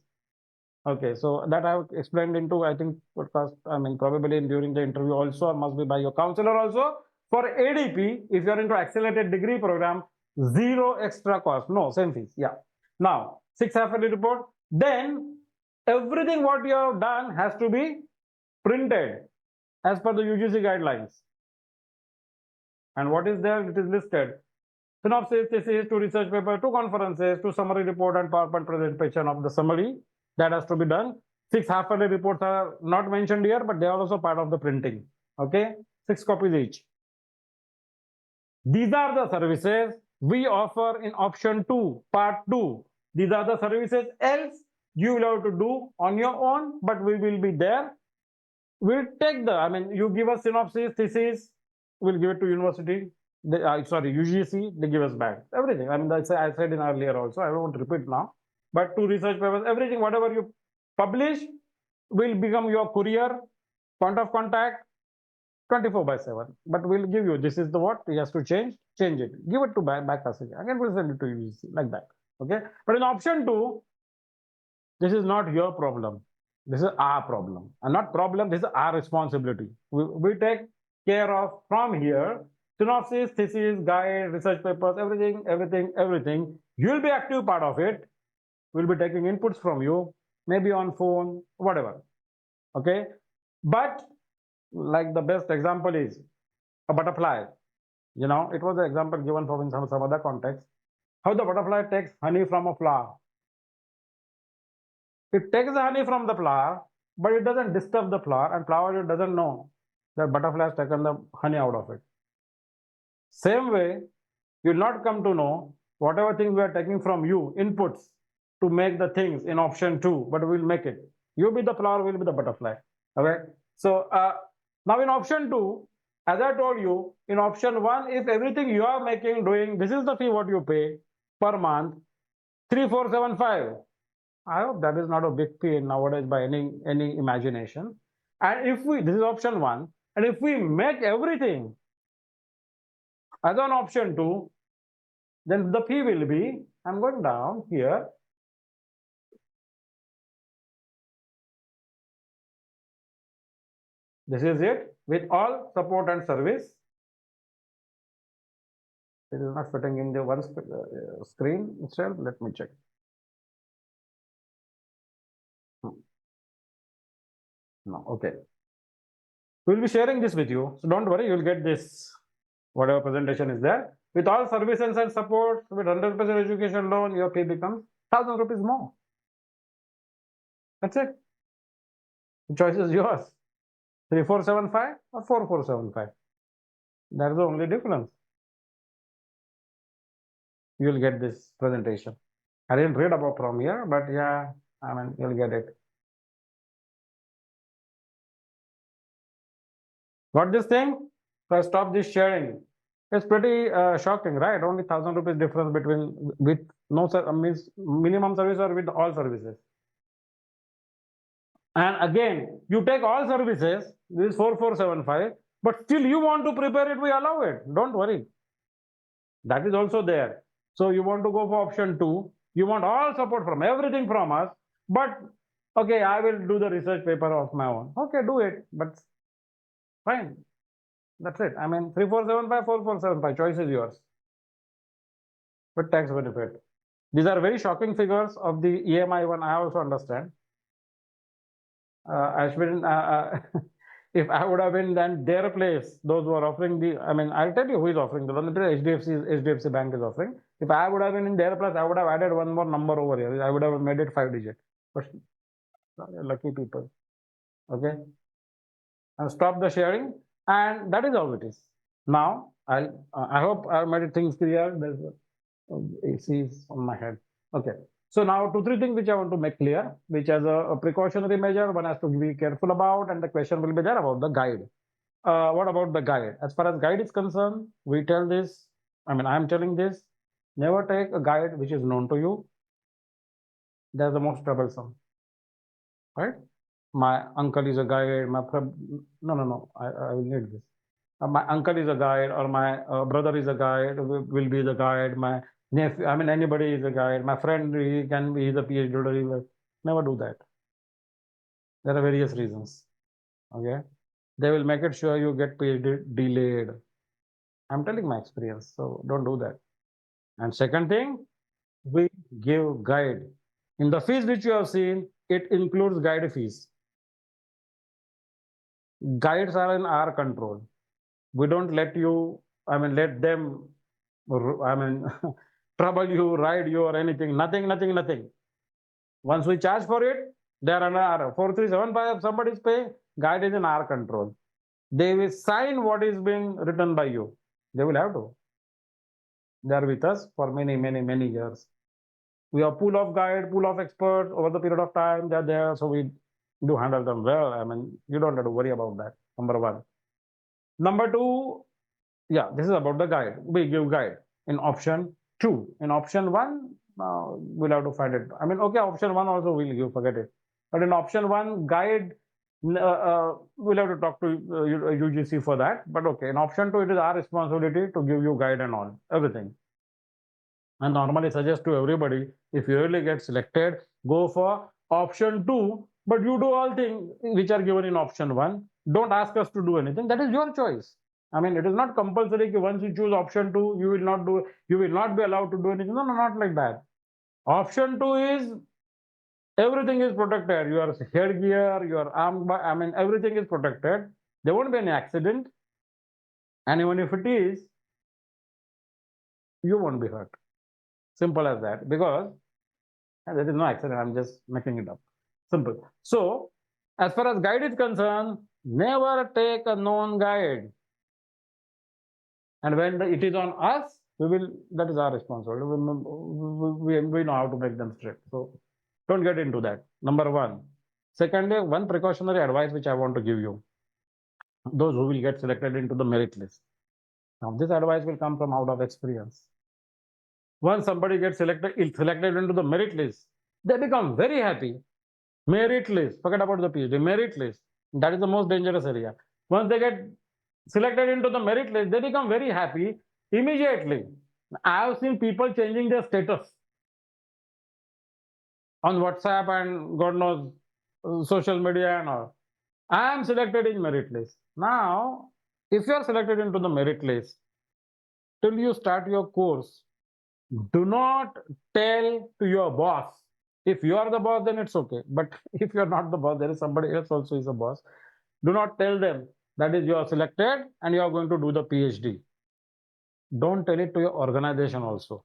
Speaker 1: Okay, so that I have explained into, I think, podcast. I mean, probably during the interview also, or must be by your counselor also. For ADP, if you are into accelerated degree program, zero extra cost. No, same fees. Yeah. Now, 6 half-yearly report. Then everything what you have done has to be printed as per the UGC guidelines. And what is there? It is listed. Synopsis, thesis, 2 research paper, 2 conferences, 2 summary report and PowerPoint presentation of the summary. That has to be done. 6 half-yearly reports are not mentioned here, but they are also part of the printing. Okay, 6 copies each. These are the services we offer in option 2, part 2. These are the services else you will have to do on your own, but we will be there. We'll take the, I mean, you give us synopsis, thesis, we'll give it to university. Sorry, UGC, they give us back everything. I mean, that's I said in earlier also. I don't want to repeat now. But 2 research papers, everything, whatever you publish, will become your courier, point of contact, 24/7. But we'll give you, this is the what, he has to change it. Give it to back us again. Again, we'll send it to UGC, like that. Okay. But in option 2, this is not your problem. This is our problem. And not problem, this is our responsibility. We take care of from here. Synopsis, thesis, guide, research papers, everything. You will be active part of it. We'll be taking inputs from you, maybe on phone, whatever. Okay. But like the best example is a butterfly. You know, it was an example given from in some other context. How the butterfly takes honey from a flower. It takes the honey from the flower, but it doesn't disturb the flower, and flower doesn't know that butterfly has taken the honey out of it. Same way, you will not come to know whatever things we are taking from you, inputs to make the things in option 2, but we will make it. You be the flower, will be the butterfly. Okay. So now in option 2, as I told you, in option 1, if everything you are making, doing, this is the fee what you pay per month, 3,475. I hope that is not a big fee nowadays by any imagination. And if we, this is option 1, and if we make everything as on option 2, then the fee will be, I'm going down here. This is it with all support and service. It is not fitting in the one screen itself. Let me check. No, okay. We'll be sharing this with you. So don't worry, you'll get this, whatever presentation is there. With all services and support, with 100% education loan, your fee becomes 1,000 rupees more. That's it. The choice is yours. 3475 or 4475. That's the only difference. You'll get this presentation. I didn't read about from here, but yeah, I mean, you'll get it. Got this thing? So I stop this sharing. It's pretty shocking, right? Only 1,000 rupees difference between with no means minimum service or with all services. And again, you take all services, this is 4475, but still you want to prepare it, we allow it. Don't worry. That is also there. So you want to go for option 2, you want all support from everything from us, but okay, I will do the research paper of my own. Okay, do it, but fine. That's it. I mean, 3475, 4475, choice is yours. With tax benefit. These are very shocking figures of the EMI one, I also understand. Ashwin, if I would have been in their place, those who are offering the, I mean, I'll tell you who is offering the loan. HDFC Bank is offering. If I would have been in their place, I would have added one more number over here. I would have made it 5-digit. But lucky people. Okay. And stop the sharing. And that is how it is. Now, I hope I made things clear. There's AC is on my head. Okay. So now 2-3 things which I want to make clear, which as a precautionary measure, one has to be careful about, and the question will be there about the guide. What about the guide? As far as guide is concerned, we tell this, I mean, I'm telling this, never take a guide which is known to you. That's the most troublesome, right? My uncle is a guide, no, I will need this. My uncle is a guide, or my brother is a guide, will be the guide, my nephew, I mean, anybody is a guide, my friend, he can be the PhD holder. Never do that. There are various reasons. Okay. They will make it sure you get PhD delayed. I'm telling my experience, so don't do that. And second thing, we give guide. In the fees which you have seen, it includes guide fees. Guides are in our control. We don't let you, I mean, let them, I mean, trouble you, ride you, or anything. Nothing. Once we charge for it, they are under our 4375. Somebody's pay, guide is in our control. They will sign what is being written by you. They will have to. They are with us for many years. We have pool of guide, pool of experts over the period of time. They are there, so we do handle them well. I mean, you don't have to worry about that. Number one. Number two, yeah, this is about the guide. We give guide in option 2. In option 1, we'll have to find it. I mean, okay, option 1 also we'll give, forget it. But in option 1, guide, we'll have to talk to UGC for that. But okay, in option 2, it is our responsibility to give you guide and all, everything. And normally suggest to everybody, if you really get selected, go for option 2, but you do all things which are given in option 1. Don't ask us to do anything. That is your choice. I mean, it is not compulsory that once you choose option 2, you will not be allowed to do anything. No, not like that. Option 2 is everything is protected. Your headgear, your arm, I mean, everything is protected. There won't be any accident. And even if it is, you won't be hurt. Simple as that. Because there is no accident. I'm just making it up. Simple. So, as far as guide is concerned, never take a known guide. And when it is on us, that is our responsibility. We know how to make them straight. So don't get into that. Number one. Secondly, one precautionary advice which I want to give you. Those who will get selected into the merit list. Now, this advice will come from out of experience. Once somebody gets selected into the merit list, they become very happy. Merit list, forget about the PhD, merit list. That is the most dangerous area. Once they get selected into the merit list, they become very happy immediately. I have seen people changing their status on WhatsApp and God knows social media and all. I am selected in merit list. Now, if you are selected into the merit list, till you start your course, do not tell to your boss If you are the boss, then it's okay. But if you're not the boss, there is somebody else also is a boss. Do not tell them that is you are selected and you are going to do the PhD. Don't tell it to your organization also.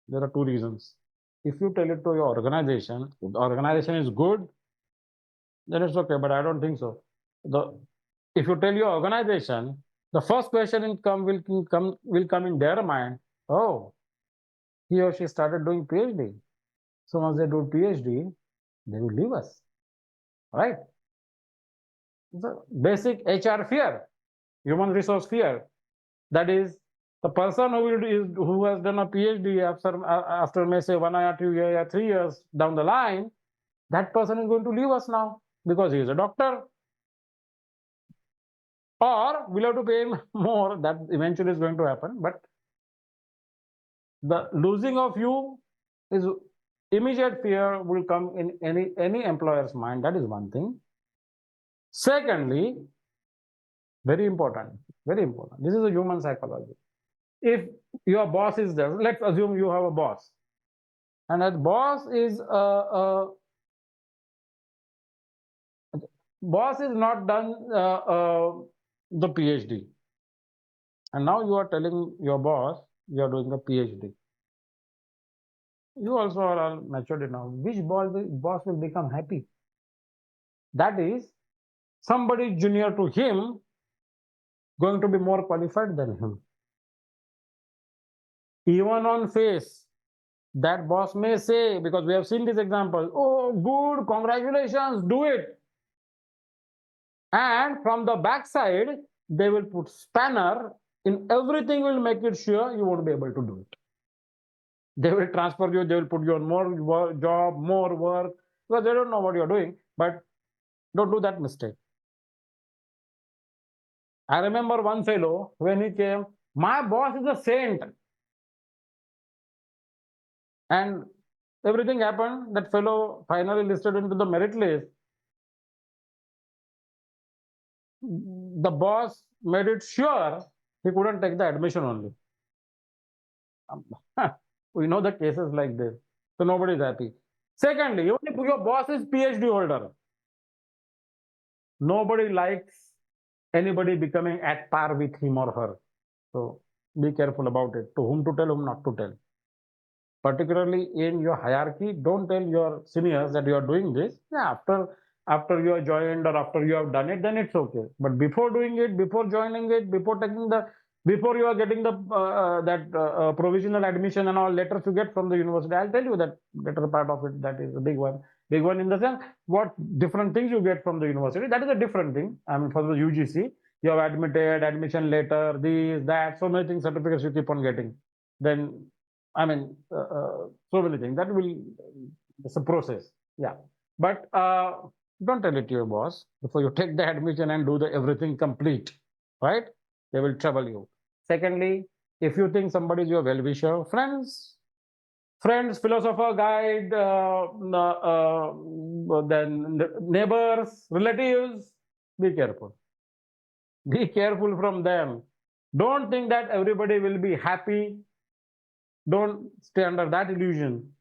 Speaker 1: There are two reasons. If you tell it to your organization, if the organization is good, then it's okay. But I don't think so. If you tell your organization, the first question will come in their mind. Oh, he or she started doing PhD. So once they do PhD, they will leave us, right? The basic HR fear, human resource fear. That is, the person who has done a PhD after may say 1 or 2 years or 3 years down the line, that person is going to leave us now because he is a doctor. Or we'll have to pay him more. That eventually is going to happen. But the losing of you is immediate fear will come in any employer's mind. That is one thing. Secondly, very important, very important. This is a human psychology. If your boss is there, let's assume you have a boss, and that boss is not done the PhD, and now you are telling your boss you are doing a PhD. You also are all matured enough. Which boss will become happy? That is, somebody junior to him going to be more qualified than him. Even on face, that boss may say, because we have seen this example, oh, good, congratulations, do it. And from the backside, they will put spanner in everything, will make it sure you won't be able to do it. They will transfer you, they will put you on more job, more work, because they don't know what you're doing. But don't do that mistake. I remember one fellow, when he came, my boss is a saint. And everything happened. That fellow finally listed into the merit list. The boss made it sure he couldn't take the admission only. We know the cases like this. So nobody is happy. Secondly, even if your boss is PhD holder, nobody likes anybody becoming at par with him or her. So be careful about it. To whom to tell, whom not to tell. Particularly in your hierarchy, don't tell your seniors that you are doing this. Yeah, after you are joined or after you have done it, then it's okay. But before doing it, before joining it, before you are getting the provisional admission and all letters you get from the university, I'll tell you that letter part of it. That is a big one. Big one in the sense what different things you get from the university. That is a different thing. I mean, for the UGC, you have admitted, admission letter, this, that, so many things, certificates you keep on getting. Then I mean, so many things. That will, it's a process. Yeah. But don't tell it to your boss before you take the admission and do the everything complete, right? They will trouble you. Secondly, if you think somebody is your well-wisher, friends, philosopher, guide, then neighbors, relatives, be careful. Be careful from them. Don't think that everybody will be happy. Don't stay under that illusion.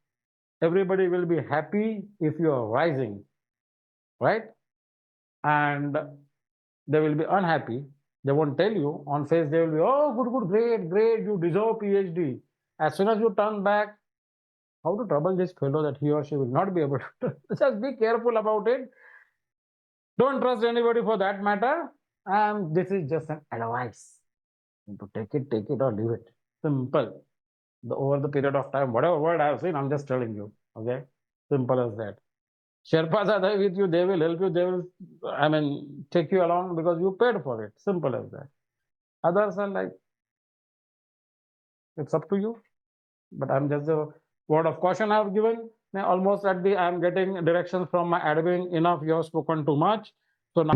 Speaker 1: Everybody will be happy if you are rising, right? And they will be unhappy. They won't tell you. On face, they will be, oh, good, great, you deserve PhD. As soon as you turn back, how to trouble this fellow that he or she will not be able to. Just be careful about it. Don't trust anybody for that matter. And this is just an advice. To take it or leave it. Simple. Over the period of time, whatever word I have seen, I'm just telling you. Okay? Simple as that. Sherpas are there with you, they will help you, they will, I mean, take you along because you paid for it. Simple as that. Others are like, it's up to you. But I'm just a word of caution I've given. Almost I'm getting directions from my admin. Enough, you have spoken too much. So now